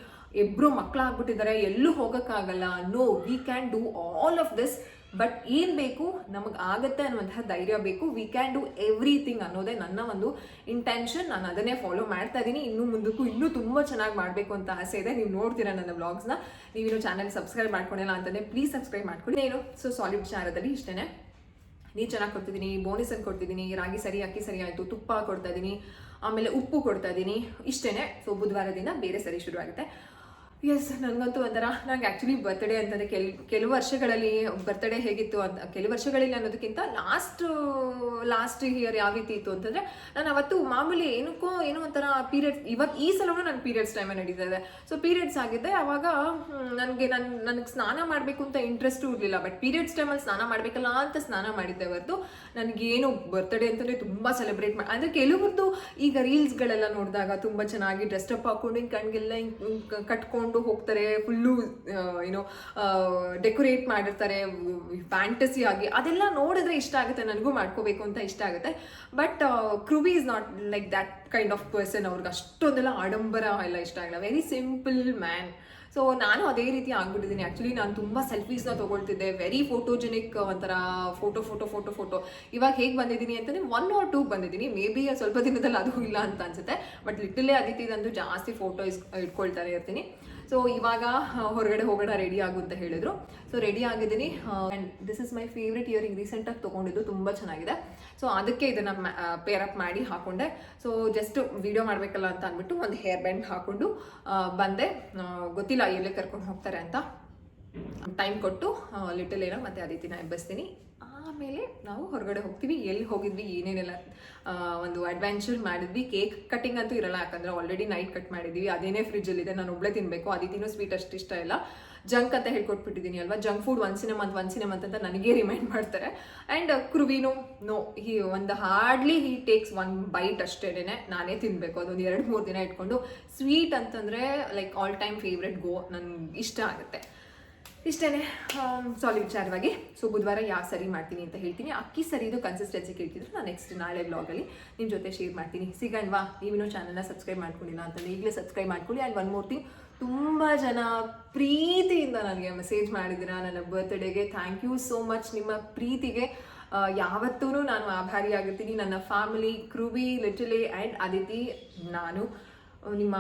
ಇಬ್ಬರು ಮಕ್ಕಳಾಗ್ಬಿಟ್ಟಿದ್ದಾರೆ, ಎಲ್ಲೂ ಹೋಗೋಕ್ಕಾಗಲ್ಲ. No, we can do all of this. But ಏನು ಬೇಕು, ನಮಗೆ ಆಗುತ್ತೆ ಅನ್ನುವಂತಹ ಧೈರ್ಯ ಬೇಕು. ವಿ ಕ್ಯಾನ್ ಡೂ ಎವ್ರಿಥಿಂಗ್ ಅನ್ನೋದೇ ನನ್ನ ಒಂದು ಇಂಟೆನ್ಷನ್. ನಾನು ಅದನ್ನೇ ಫಾಲೋ ಮಾಡ್ತಾ ಇದ್ದೀನಿ. ಇನ್ನೂ ಮುಂದಕ್ಕೂ ಇನ್ನೂ ತುಂಬ ಚೆನ್ನಾಗಿ ಮಾಡಬೇಕು ಅಂತ ಆಸೆ ಇದೆ. ನೀವು ನೋಡ್ತೀರಾ ನನ್ನ ವ್ಲಾಗ್ಸ್ನ. ನೀವಿನ್ನೂ ಚಾನಲ್ ಸಬ್ಸ್ಕ್ರೈಬ್ ಮಾಡ್ಕೊಂಡಿಲ್ಲ ಅಂತಂದರೆ ಪ್ಲೀಸ್ ಸಬ್ಸ್ಕ್ರೈಬ್ ಮಾಡ್ಕೊಳ್ಳಿ. ಏನು ಸೊ ಸಾಲಿಡ್ ವಿಚಾರದಲ್ಲಿ ಇಷ್ಟೇ. ನೀರು ಚೆನ್ನಾಗಿ ಕೊಡ್ತಿದ್ದೀನಿ, ಬೋನಿಸನ್ನು ಕೊಡ್ತಿದ್ದೀನಿ, ರಾಗಿ ಸರಿ, ಅಕ್ಕಿ ಸರಿ ಆಯಿತು, ತುಪ್ಪ ಕೊಡ್ತಾ ಇದ್ದೀನಿ, ಆಮೇಲೆ ಉಪ್ಪು ಕೊಡ್ತಾ ಇದ್ದೀನಿ. ಇಷ್ಟೇ. ಸೊ ಬುಧವಾರದಿಂದ ಬೇರೆ ಸರಿ ಶುರು ಆಗುತ್ತೆ. ಎಸ್, ನನಗಂತೂ ಒಂಥರ, ನನಗೆ ಆ್ಯಕ್ಚುಲಿ ಬರ್ತಡೇ ಅಂತಂದರೆ ಕೆಲವು ವರ್ಷಗಳಲ್ಲಿ ಬರ್ತಡೇ ಹೇಗಿತ್ತು ಅಂತ, ಕೆಲವು ವರ್ಷಗಳಲ್ಲಿ ಅನ್ನೋದಕ್ಕಿಂತ ಲಾಸ್ಟ್ ಇಯರ್ ಯಾವ ರೀತಿ ಇತ್ತು ಅಂತಂದರೆ, ನಾನು ಅವತ್ತು ಮಾಮೂಲಿ ಏನೋ ಒಂಥರ ಪೀರಿಯಡ್ಸ್, ಇವಾಗ ಈ ಸಲವೂ ನನ್ನ ಪೀರಿಯಡ್ಸ್ ಟೈಮೇ ನಡೀತಾ ಇದೆ. ಸೊ ಪೀರಿಯಡ್ಸ್ ಆಗಿದ್ದೆ. ಆವಾಗ ನನಗೆ ಸ್ನಾನ ಮಾಡಬೇಕು ಅಂತ ಇಂಟ್ರೆಸ್ಟು ಇರಲಿಲ್ಲ. ಬಟ್ ಪೀರಿಯಡ್ಸ್ ಟೈಮಲ್ಲಿ ಸ್ನಾನ ಮಾಡಬೇಕಲ್ಲ ಅಂತ ಸ್ನಾನ ಮಾಡಿದ್ದೆ ಹೊರತು ನನಗೇನು ಬರ್ತಡೇ ಅಂತಂದರೆ ತುಂಬ ಸೆಲೆಬ್ರೇಟ್ ಅಂದರೆ ಕೆಲವ್ರದ್ದು ಈಗ ರೀಲ್ಸ್ಗಳೆಲ್ಲ ನೋಡಿದಾಗ ತುಂಬ ಚೆನ್ನಾಗಿ ಡ್ರೆಸ್ಟಪ್ ಹಾಕ್ಕೊಂಡು ಹಿಂಗೆ ಕಣ್ಗೆಲ್ಲ ಹಿಂಗೆ ಕಟ್ಕೊಂಡು ಹೋಗ್ತಾರೆ, ಫುಲ್ಲು ಡೆಕೋರೇಟ್ ಮಾಡಿರ್ತಾರೆ ಫ್ಯಾಂಟಸಿ ಆಗಿ. ಅದೆಲ್ಲ ನೋಡಿದ್ರೆ ಇಷ್ಟ ಆಗುತ್ತೆ, ನನಗೂ ಮಾಡ್ಕೋಬೇಕು ಅಂತ ಇಷ್ಟ ಆಗುತ್ತೆ. But Kruvi is not like that kind of person. ಅವ್ರಿಗೆ ಅಷ್ಟೊಂದೆಲ್ಲ ಆಡಂಬರ ಎಲ್ಲ ಇಷ್ಟ ಆಗಲ್ಲ. Very simple man. ಸೊ ನಾನು ಅದೇ ರೀತಿ ಆಗ್ಬಿಟ್ಟಿದ್ದೀನಿ. ಆ್ಯಕ್ಚುಲಿ ನಾನು ತುಂಬ ಸೆಲ್ಫೀಸ್ನ ತೊಗೊಳ್ತಿದ್ದೆ, ವೆರಿ ಫೋಟೋಜೆನಿಕ್, ಒಂಥರ ಫೋಟೋ. ಇವಾಗ ಹೇಗೆ ಬಂದಿದ್ದೀನಿ ಅಂತಂದರೆ 1 or 2 ಬಂದಿದ್ದೀನಿ. ಮೇ ಬಿ ಸ್ವಲ್ಪ ದಿನದಲ್ಲಿ ಅದು ಇಲ್ಲ ಅಂತ ಅನ್ಸುತ್ತೆ. ಬಟ್ ಲಿಟಲೇ ಅದಿತಿದಂದು ಜಾಸ್ತಿ ಫೋಟೋ ಇಟ್ಕೊಳ್ತಾನೆ ಇರ್ತೀನಿ. ಸೊ ಇವಾಗ ಹೊರಗಡೆ ಹೋಗೋಣ, ರೆಡಿ ಆಗು ಅಂತ ಹೇಳಿದ್ರು. ಸೊ ರೆಡಿ ಆಗಿದ್ದೀನಿ. And this is my favourite earring, ರೀಸೆಂಟಾಗಿ ತೊಗೊಂಡಿದ್ದು, ತುಂಬ ಚೆನ್ನಾಗಿದೆ. ಸೊ ಅದಕ್ಕೆ ಇದನ್ನು ಪೇರಪ್ ಮಾಡಿ ಹಾಕೊಂಡೆ. ಸೊ ಜಸ್ಟ್ ವಿಡಿಯೋ ಮಾಡಬೇಕಲ್ಲ ಅಂತ ಅಂದ್ಬಿಟ್ಟು ಒಂದು ಹೇರ್ ಬ್ಯಾಂಡ್ ಹಾಕ್ಕೊಂಡು ಬಂದೆ. ಗೊತ್ತಿಲ್ಲ ಎಲ್ಲೇ ಕರ್ಕೊಂಡು ಹೋಗ್ತಾರೆ ಅಂತ. ಟೈಮ್ ಕೊಟ್ಟು ಲಿಟಲ್ ಏನೋ ಮತ್ತು ಅದಿತಿನ ಎಬ್ಬಿಸ್ತೀನಿ. ಆಮೇಲೆ ನಾವು ಹೊರಗಡೆ ಹೋಗ್ತೀವಿ. ಎಲ್ಲಿ ಹೋಗಿದ್ವಿ, ಏನೇನೆಲ್ಲ ಒಂದು ಅಡ್ವೆಂಚರ್ ಮಾಡಿದ್ವಿ. ಕೇಕ್ ಕಟ್ಟಿಂಗ್ ಅಂತೂ ಇರಲ್ಲ, ಯಾಕಂದರೆ ಆಲ್ರೆಡಿ ನೈಟ್ ಕಟ್ ಮಾಡಿದ್ವಿ. ಅದೇನೇ ಫ್ರಿಜ್ಜಲ್ಲಿದೆ, ನಾನು ಒಬ್ಬಳೇ ತಿನ್ನಬೇಕು. ಅದಿತಿನೂ ಸ್ವೀಟ್ ಅಷ್ಟು ಇಷ್ಟ ಇಲ್ಲ. ಜಂಕ್ ಅಂತ ಹೇಳ್ಕೊಟ್ಬಿಟ್ಟಿದ್ದೀನಿ ಅಲ್ವಾ, junk food once in a month ಅಂತ ನನಗೆ ರಿಮೈಂಡ್ ಮಾಡ್ತಾರೆ. ಆ್ಯಂಡ್ ಕೃವಿನೂ ಒಂದು ಹಾರ್ಡ್ಲಿ ಹಿ ಟೇಕ್ಸ್ 1 bite ಅಷ್ಟೇನೆ. ನಾನೇ ತಿನ್ನಬೇಕು. ಅದೊಂದು 2-3 ದಿನ ಇಟ್ಕೊಂಡು. ಸ್ವೀಟ್ ಅಂತಂದರೆ ಲೈಕ್ ಆಲ್ ಟೈಮ್ ಫೇವ್ರೆಟ್ ನನಗೆ ಇಷ್ಟ ಆಗುತ್ತೆ. ಇಷ್ಟೇ ಸಾಲಿ ವಿಚಾರವಾಗಿ. ಸೊ ಬುಧವಾರ ಯಾವ ಸರಿ ಮಾಡ್ತೀನಿ ಅಂತ ಹೇಳ್ತೀನಿ. ಅಕ್ಕಿ ಸರಿದು ಕನ್ಸಿಸ್ಟೆನ್ಸಿ ಕೇಳ್ತಿದ್ರು, ನಾನು ನೆಕ್ಸ್ಟ್ ನಾಳೆ ಬ್ಲಾಗಲ್ಲಿ ನಿಮ್ಮ ಜೊತೆ ಶೇರ್ ಮಾಡ್ತೀನಿ. ಸಿಗಣ್ವಾ? ನೀವಿನ್ನೂ ಚಾನಲ್ನ ಸಬ್ಸ್ಕ್ರೈಬ್ ಮಾಡ್ಕೊಂಡಿಲ್ಲ ಅಂತಂದರೆ ಈಗಲೇ ಸಬ್ಸ್ಕ್ರೈಬ್ ಮಾಡ್ಕೊಳ್ಳಿ. ಆ್ಯಂಡ್ ಒನ್ ಮೋರ್ ಥಿಂಗ್, ತುಂಬ ಜನ ಪ್ರೀತಿಯಿಂದ ನನಗೆ ಮೆಸೇಜ್ ಮಾಡಿದ್ದೀರಾ ನನ್ನ ಬರ್ತ್ಡೇಗೆ. Thank you so much. ನಿಮ್ಮ ಪ್ರೀತಿಗೆ ಯಾವತ್ತೂ ನಾನು ಆಭಾರಿಯಾಗಿರ್ತೀನಿ. ನನ್ನ ಫ್ಯಾಮಿಲಿ, ಕ್ರೂವಿ, ಲಿಟಲಿ ಆ್ಯಂಡ್ ಅದಿತಿ, ನಾನು ನಿಮ್ಮ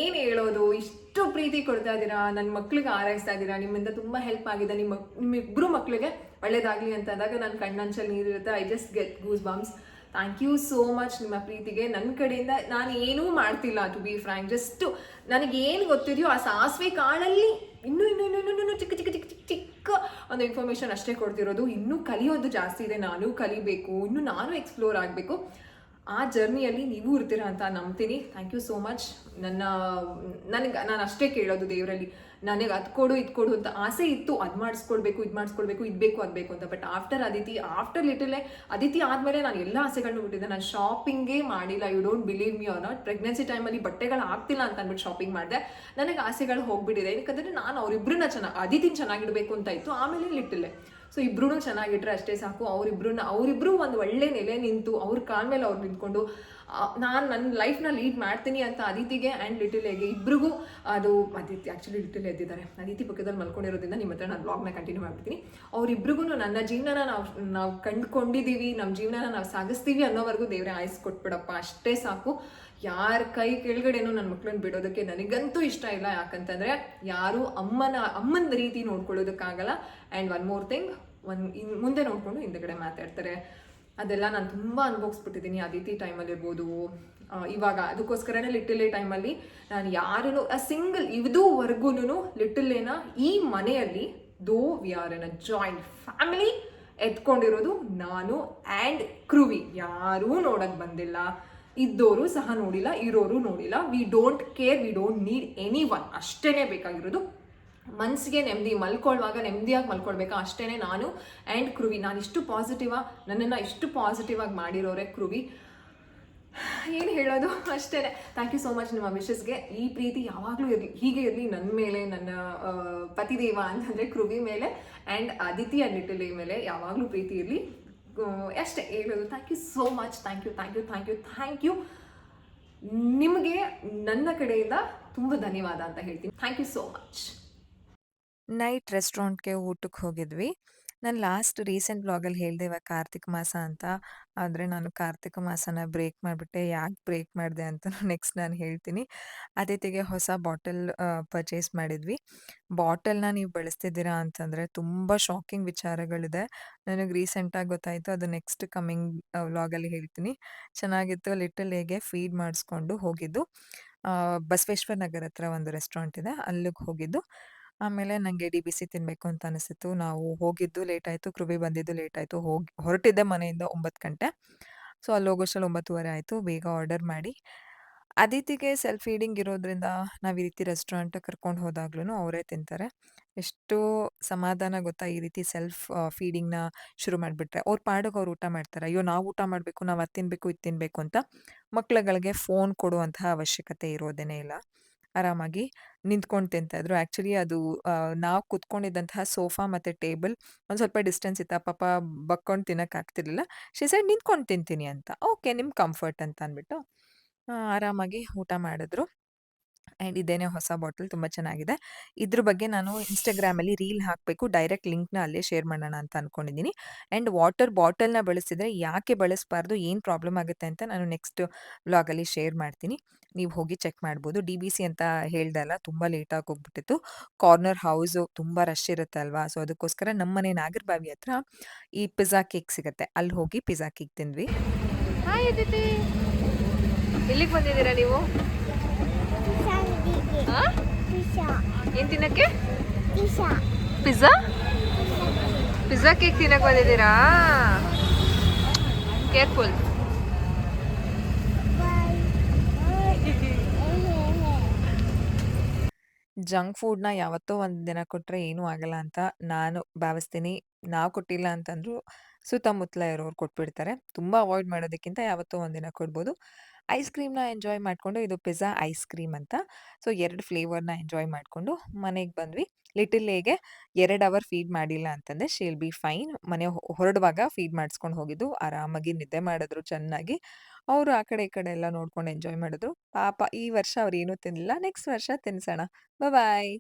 ಏನು ಹೇಳೋದು, ಇಷ್ಟು ಪ್ರೀತಿ ಕೊಡ್ತಾ ಇದ್ದೀರಾ, ನನ್ನ ಮಕ್ಳಿಗೆ ಆರೈಸ್ತಾ ಇದ್ದೀರಾ, ನಿಮ್ಮಿಂದ ತುಂಬ ಹೆಲ್ಪ್ ಆಗಿದೆ. ನಿಮ್ಮಿಬ್ಬರು ಮಕ್ಳಿಗೆ ಒಳ್ಳೇದಾಗಲಿ ಅಂತ ಅಂದಾಗ ನನ್ನ ಕಣ್ಣಂಚಲ್ಲಿ ನೀರಿರುತ್ತೆ. I just get goosebumps. Thank you so much ನಿಮ್ಮ ಪ್ರೀತಿಗೆ. ನನ್ನ ಕಡೆಯಿಂದ ನಾನು ಏನೂ ಮಾಡ್ತಿಲ್ಲ, ಟು ಬಿ ಫ್ರ್ಯಾಂಕ್. ಜಸ್ಟು ನನಗೇನು ಗೊತ್ತಿದೆಯೋ ಆ ಸಾಸಿವೆ ಕಾಳಲ್ಲಿ ಇನ್ನೂ ಚಿಕ್ಕ ಚಿಕ್ಕ ಚಿಕ್ಕ ಚಿಕ್ಕ ಚಿಕ್ಕ ಒಂದು ಇನ್ಫಾರ್ಮೇಷನ್ ಅಷ್ಟೇ ಕೊಡ್ತಿರೋದು. ಇನ್ನೂ ಕಲಿಯೋದು ಜಾಸ್ತಿ ಇದೆ, ನಾನು ಕಲಿಬೇಕು, ಇನ್ನೂ ನಾನು ಎಕ್ಸ್ಪ್ಲೋರ್ ಆಗಬೇಕು. ಆ ಜರ್ನಿಯಲ್ಲಿ ನೀವು ಇರ್ತೀರಾ ಅಂತ ನಂಬ್ತೀನಿ. Thank you so much. ನಾನು ಅಷ್ಟೇ ಕೇಳೋದು ದೇವರಲ್ಲಿ, ನನಗೆ ಅದು ಕೊಡು ಇದು ಕೊಡು ಅಂತ ಆಸೆ ಇತ್ತು. ಅದು ಮಾಡಿಸ್ಕೊಳ್ಬೇಕು, ಇದು ಮಾಡಿಸ್ಕೊಳ್ಬೇಕು, ಇದು ಬೇಕು ಅದು ಬೇಕು ಅಂತ. ಬಟ್ ಆಫ್ಟರ್ ಲಿಟಲೇ ಅದಿತಿ ಆದಮೇಲೆ ನಾನು ಎಲ್ಲ ಆಸೆಗಳನ್ನೂ ಬಿಟ್ಟಿದ್ದೆ. ನಾನು ಶಾಪಿಂಗೇ ಮಾಡಿಲ್ಲ. You don't believe me or not. Pregnancy ಟೈಮಲ್ಲಿ ಬಟ್ಟೆಗಳು ಆಗ್ತಿಲ್ಲ ಅಂತ ಅಂದ್ಬಿಟ್ಟು ಶಾಪಿಂಗ್ ಮಾಡಿದೆ. ನನಗೆ ಆಸೆಗಳು ಹೋಗ್ಬಿಟ್ಟಿದೆ. ಯಾಕಂದರೆ ನಾನು ಅವರಿಬ್ಬರನ್ನ ಅದಿತಿನ ಚೆನ್ನಾಗಿಡಬೇಕು ಅಂತ ಇತ್ತು. ಆಮೇಲೆ ಲಿಟಲೇ. ಸೊ ಇಬ್ಬರೂ ಚೆನ್ನಾಗಿಟ್ರೆ ಅಷ್ಟೇ ಸಾಕು. ಅವರಿಬ್ಬರು ಒಂದು ಒಳ್ಳೆ ನೆಲೆ ನಿಂತು ಅವ್ರ ಕಾಲ ಮೇಲೆ ಅವ್ರು ನಿಂತ್ಕೊಂಡು ನಾನು ನನ್ನ ಲೈಫ್ನ ಲೀಡ್ ಮಾಡ್ತೀನಿ ಅಂತ ಅದಿತಿಗೆ ಆ್ಯಂಡ್ ಲಿಟಲೇಗೆ ಇಬ್ಬರಿಗೂ ಅದು ಆ್ಯಕ್ಚುಲಿ ಲಿಟಲ್ ಎದ್ದಿದ್ದಾರೆ. ಅದಿತಿ ಪಕ್ಕದಲ್ಲಿ ಮಲ್ಕೊಂಡಿರೋದ್ರಿಂದ ನಿಮ್ಮ ಹತ್ರ ನಾನು ಬ್ಲಾಗ್ನ ಕಂಟಿನ್ಯೂ ಮಾಡ್ತೀನಿ. ಅವರಿಬ್ರಿಗೂ ನನ್ನ ಜೀವನನ ನಾವು ಕಂಡುಕೊಂಡಿದ್ದೀವಿ, ನಮ್ಮ ಜೀವನನ ನಾವು ಸಾಗಿಸ್ತೀವಿ ಅನ್ನೋವರೆಗೂ ದೇವರೇ ಆಯ್ಸ್ ಕೊಟ್ಬಿಡಪ್ಪ, ಅಷ್ಟೇ ಸಾಕು. ಯಾರ ಕೈ ಕೆಳಗಡೆನೂ ನನ್ನ ಮಕ್ಕಳನ್ನ ಬಿಡೋದಕ್ಕೆ ನನಗಂತೂ ಇಷ್ಟ ಇಲ್ಲ. ಯಾಕಂತಂದರೆ ಯಾರು ಅಮ್ಮನ ರೀತಿ ನೋಡ್ಕೊಳ್ಳೋದಕ್ಕಾಗಲ್ಲ. ಆ್ಯಂಡ್ ಒನ್ ಮೋರ್ ಥಿಂಗ್, ಮುಂದೆ ನೋಡಿಕೊಂಡು ಹಿಂದೆಗಡೆ ಮಾತಾಡ್ತಾರೆ. ಅದೆಲ್ಲ ನಾನು ತುಂಬ ಅನುಭವಿಸ್ಬಿಟ್ಟಿದ್ದೀನಿ. ಅದಿತಿ ಟೈಮಲ್ಲಿರ್ಬೋದು, ಇವಾಗ ಅದಕ್ಕೋಸ್ಕರನೇ ಲಿಟಲ್ ಎ ಟೈಮಲ್ಲಿ ನಾನು ಯಾರೂ ಸಿಂಗಲ್ ಇದುವರೆಗೂ ಲಿಟಲ್ ಎನ ಈ ಮನೆಯಲ್ಲಿ though we are in a joint family ಎತ್ಕೊಂಡಿರೋದು ನಾನು ಆ್ಯಂಡ್ ಕ್ರೂವಿ. ಯಾರೂ ನೋಡೋಕ್ಕೆ ಬಂದಿಲ್ಲ, ಇದ್ದೋರು ಸಹ ನೋಡಿಲ್ಲ, ಇರೋರು ನೋಡಿಲ್ಲ. We don't care, we don't need any one. ಅಷ್ಟೇ ಬೇಕಾಗಿರೋದು. ಮನಸ್ಸಿಗೆ ನೆಮ್ಮದಿ, ಮಲ್ಕೊಳ್ಳುವಾಗ ನೆಮ್ಮದಿಯಾಗಿ ಮಲ್ಕೊಳ್ಬೇಕಾ, ಅಷ್ಟೇ ನಾನು ಆ್ಯಂಡ್ ಕ್ರೂವಿ. ನಾನು ಇಷ್ಟು ನನ್ನನ್ನು ಇಷ್ಟು ಪಾಸಿಟಿವ್ ಆಗಿ ಮಾಡಿರೋರೆ ಕ್ರೂವಿ. ಏನು ಹೇಳೋದು, ಅಷ್ಟೇ. ಥ್ಯಾಂಕ್ ಯು ಸೋ ಮಚ್ ನಿಮ್ಮ ವಿಶಸ್ಗೆ. ಈ ಪ್ರೀತಿ ಯಾವಾಗಲೂ ಇರಲಿ, ಹೀಗೆ ಇರಲಿ ನನ್ನ ಮೇಲೆ, ನನ್ನ ಪತಿದೇವ ಅಂತಂದರೆ ಕ್ರೂವಿ ಮೇಲೆ, ಆ್ಯಂಡ್ ಅದಿತಿ ಆ್ಯಂಡ್ ಲಿಟಲ್ ಎ ಮೇಲೆ ಯಾವಾಗಲೂ ಪ್ರೀತಿ ಇರಲಿ, ಅಷ್ಟೇ ಹೇಳೋದು. Thank you so much. Thank you. ನಿಮಗೆ ನನ್ನ ಕಡೆಯಿಂದ ತುಂಬ ಧನ್ಯವಾದ ಅಂತ ಹೇಳ್ತೀನಿ. Thank you so much. Night ರೆಸ್ಟೋರೆಂಟ್ಗೆ ಊಟಕ್ಕೆ ಹೋಗಿದ್ವಿ. ನಾನು ಲಾಸ್ಟ್ ರೀಸೆಂಟ್ ಬ್ಲಾಗಲ್ಲಿ ಹೇಳಿದೆ ಇವಾಗ ಕಾರ್ತಿಕ ಮಾಸ ಅಂತ. ಆದರೆ ನಾನು ಕಾರ್ತಿಕ ಮಾಸನ ಬ್ರೇಕ್ ಮಾಡಿಬಿಟ್ಟೆ. ಯಾಕೆ ಬ್ರೇಕ್ ಮಾಡಿದೆ ಅಂತ ನೆಕ್ಸ್ಟ್ ನಾನು ಹೇಳ್ತೀನಿ. ಅದಿತಿಗೆ ಹೊಸ ಬಾಟಲ್ ಪರ್ಚೇಸ್ ಮಾಡಿದ್ವಿ. ಬಾಟಲ್ನ ನೀವು ಬಳಸ್ತಿದ್ದೀರಾ ಅಂತಂದರೆ ತುಂಬ ಶಾಕಿಂಗ್ ವಿಚಾರಗಳಿದೆ. ನನಗೆ ರೀಸೆಂಟಾಗಿ ಗೊತ್ತಾಯಿತು, ಅದು ನೆಕ್ಸ್ಟ್ ಕಮ್ಮಿಂಗ್ ವ್ಲಾಗಲ್ಲಿ ಹೇಳ್ತೀನಿ. ಚೆನ್ನಾಗಿತ್ತು. ಲಿಟಲ್ ಎಗೆ ಫೀಡ್ ಮಾಡಿಸ್ಕೊಂಡು ಹೋಗಿದ್ದು. ಬಸವೇಶ್ವರ ನಗರ ಹತ್ರ ಒಂದು ರೆಸ್ಟೋರೆಂಟ್ ಇದೆ, ಅಲ್ಲಿಗೆ ಹೋಗಿದ್ದು. ಆಮೇಲೆ ನನಗೆ DBC ತಿನ್ನಬೇಕು ಅಂತ ಅನಿಸಿತ್ತು. ನಾವು ಹೋಗಿದ್ದು ಲೇಟ್ ಆಯಿತು, ಕ್ರೂವಿ ಬಂದಿದ್ದು ಲೇಟ್ ಆಯಿತು. ಹೊರಟಿದ್ದೆ ಮನೆಯಿಂದ 9 ಗಂಟೆ. ಸೊ ಅಲ್ಲಿ ಹೋಗೋಷ್ಟರಲ್ಲಿ 9:30 ಆಯಿತು. ಬೇಗ ಆರ್ಡರ್ ಮಾಡಿ, ಅದಿತಿಗೆ ಸೆಲ್ಫ್ ಫೀಡಿಂಗ್ ಇರೋದ್ರಿಂದ ನಾವು ಈ ರೀತಿ ರೆಸ್ಟೋರೆಂಟಿಗೆ ಕರ್ಕೊಂಡು ಹೋದಾಗ್ಲೂ ಅವರೇ ತಿಂತಾರೆ. ಎಷ್ಟು ಸಮಾಧಾನ ಗೊತ್ತಾ ಈ ರೀತಿ ಸೆಲ್ಫ್ ಫೀಡಿಂಗ್ನ ಶುರು ಮಾಡಿಬಿಟ್ರೆ. ಅವ್ರ ಪಾಡಿಗೆ ಅವ್ರು ಊಟ ಮಾಡ್ತಾರೆ. ಅಯ್ಯೋ ನಾವು ಊಟ ಮಾಡಬೇಕು, ನಾವು ಅದು ತಿನ್ನಬೇಕು, ಇದು ತಿನ್ನಬೇಕು ಅಂತ ಮಕ್ಳುಗಳಿಗೆ ಫೋನ್ ಕೊಡುವಂತಹ ಅವಶ್ಯಕತೆ ಇರೋದೇನೇ ಇಲ್ಲ. ಆರಾಮಾಗಿ ನಿಂತ್ಕೊಂಡು ತಿಂತಾಯಿದ್ರು. ಆ್ಯಕ್ಚುಲಿ ಅದು ನಾವು ಕೂತ್ಕೊಂಡಿದ್ದಂತಹ ಸೋಫಾ ಮತ್ತು ಟೇಬಲ್ ಒಂದು ಸ್ವಲ್ಪ ಡಿಸ್ಟೆನ್ಸ್ ಇತ್ತು. ಪಾಪ ಬಕ್ಕೊಂಡು ತಿನ್ನೋಕ್ಕಾಗ್ತಿರ್ಲಿಲ್ಲ. ಶಿ ಸೈಡ್ ನಿಂತ್ಕೊಂಡು ತಿಂತೀನಿ ಅಂತ. ಓಕೆ, ನಿಮ್ಮ ಕಂಫರ್ಟ್ ಅಂತ ಅಂದ್ಬಿಟ್ಟು ಆರಾಮಾಗಿ ಊಟ ಮಾಡಿದ್ರು. ಆ್ಯಂಡ್ ಇದೇನೇ ಹೊಸ ಬಾಟಲ್, ತುಂಬ ಚೆನ್ನಾಗಿದೆ. ಇದ್ರ ಬಗ್ಗೆ ನಾನು ಇನ್ಸ್ಟಾಗ್ರಾಮಲ್ಲಿ ರೀಲ್ ಹಾಕಬೇಕು. ಡೈರೆಕ್ಟ್ ಲಿಂಕ್ನ ಅಲ್ಲೇ ಶೇರ್ ಮಾಡೋಣ ಅಂತ ಅಂದ್ಕೊಂಡಿದ್ದೀನಿ. ಆ್ಯಂಡ್ ವಾಟರ್ ಬಾಟಲ್ನ ಬಳಸಿದರೆ ಯಾಕೆ ಬಳಸಬಾರ್ದು, ಏನು ಪ್ರಾಬ್ಲಮ್ ಆಗುತ್ತೆ ಅಂತ ನಾನು ನೆಕ್ಸ್ಟ್ ವ್ಲಾಗಲ್ಲಿ ಶೇರ್ ಮಾಡ್ತೀನಿ. ನೀವು ಹೋಗಿ ಚೆಕ್ ಮಾಡ್ಬೋದು. DBC ಅಂತ ಹೇಳ್ದಲ್ಲ, ತುಂಬ ಲೇಟಾಗಿ ಹೋಗ್ಬಿಟ್ಟಿತ್ತು. ಕಾರ್ನರ್ ಹೌಸು ತುಂಬ ರಶ್ ಇರುತ್ತೆ ಅಲ್ವಾ. ಸೊ ಅದಕ್ಕೋಸ್ಕರ ನಮ್ಮ ಮನೆ ನಾಗರಬಾವಿ ಹತ್ರ ಈ ಪಿಜ್ಜಾ ಕೇಕ್ ಸಿಗುತ್ತೆ, ಅಲ್ಲಿ ಹೋಗಿ ಪಿಜ್ಜಾ ಕೇಕ್ ತಿಂದ್ವಿ. ಹಾಯ್ ಅದಿತಿ, ಎಲ್ಲಿಗೆ ಬಂದಿದ್ದೀರಾ ನೀವು? ಏನು ತಿನ್ನಕ್ಕೆ? ಪಿಜ್ಜಾ ಕೇಕ್ ತಿನ್ನಕ್ಕೆ ಬಂದಿದ್ದೀರಾ? ಕೇರ್ಫುಲ್. ಜಂಕ್ ಫುಡ್ನ ಯಾವತ್ತೋ ಒಂದು ದಿನ ಕೊಟ್ಟರೆ ಏನೂ ಆಗಲ್ಲ ಅಂತ ನಾನು ಭಾವಿಸ್ತೀನಿ. ನಾವು ಕೊಟ್ಟಿಲ್ಲ ಅಂತಂದರೂ ಸುತ್ತಮುತ್ತಲ ಇರೋರು ಕೊಟ್ಬಿಡ್ತಾರೆ. ತುಂಬ ಅವಾಯ್ಡ್ ಮಾಡೋದಕ್ಕಿಂತ ಯಾವತ್ತೋ ಒಂದಿನ ಕೊಡ್ಬೋದು. ಐಸ್ ಕ್ರೀಮ್‌ನ ಎಂಜಾಯ್ ಮಾಡ್ಕೊಂಡು ಇದು ಪಿಜ್ಜಾ ಐಸ್ ಕ್ರೀಮ್ ಅಂತ. ಸೊ 2 ಫ್ಲೇವರ್‌ನ ಎಂಜಾಯ್ ಮಾಡ್ಕೊಂಡು ಮನೆಗೆ ಬಂದ್ವಿ. ಲಿಟಲ್ ಎಗೆ 2 ಅವರ್ ಫೀಡ್ ಮಾಡಿಲ್ಲ ಅಂತಂದ್ರೆ ಶಿ ವಿಲ್ ಬಿ ಫೈನ್. ಮನೆ ಹೊರಡುವಾಗ ಫೀಡ್ ಮಾಡಿಸ್ಕೊಂಡು ಹೋಗಿದ್ದು. ಆರಾಮಾಗಿ ನಿದ್ದೆ ಮಾಡಿದ್ರು ಚೆನ್ನಾಗಿ. ಅವರು ಆ ಕಡೆ ಈ ಕಡೆ ಎಲ್ಲ ನೋಡ್ಕೊಂಡು ಎಂಜಾಯ್ ಮಾಡಿದ್ರು. ಪಾಪ ಈ ವರ್ಷ ಅವ್ರು ಏನೂ ತಿನ್ನಲಿಲ್ಲ. ನೆಕ್ಸ್ಟ್ ವರ್ಷ ತಿನ್ಸೋಣ. ಬಾಯ್.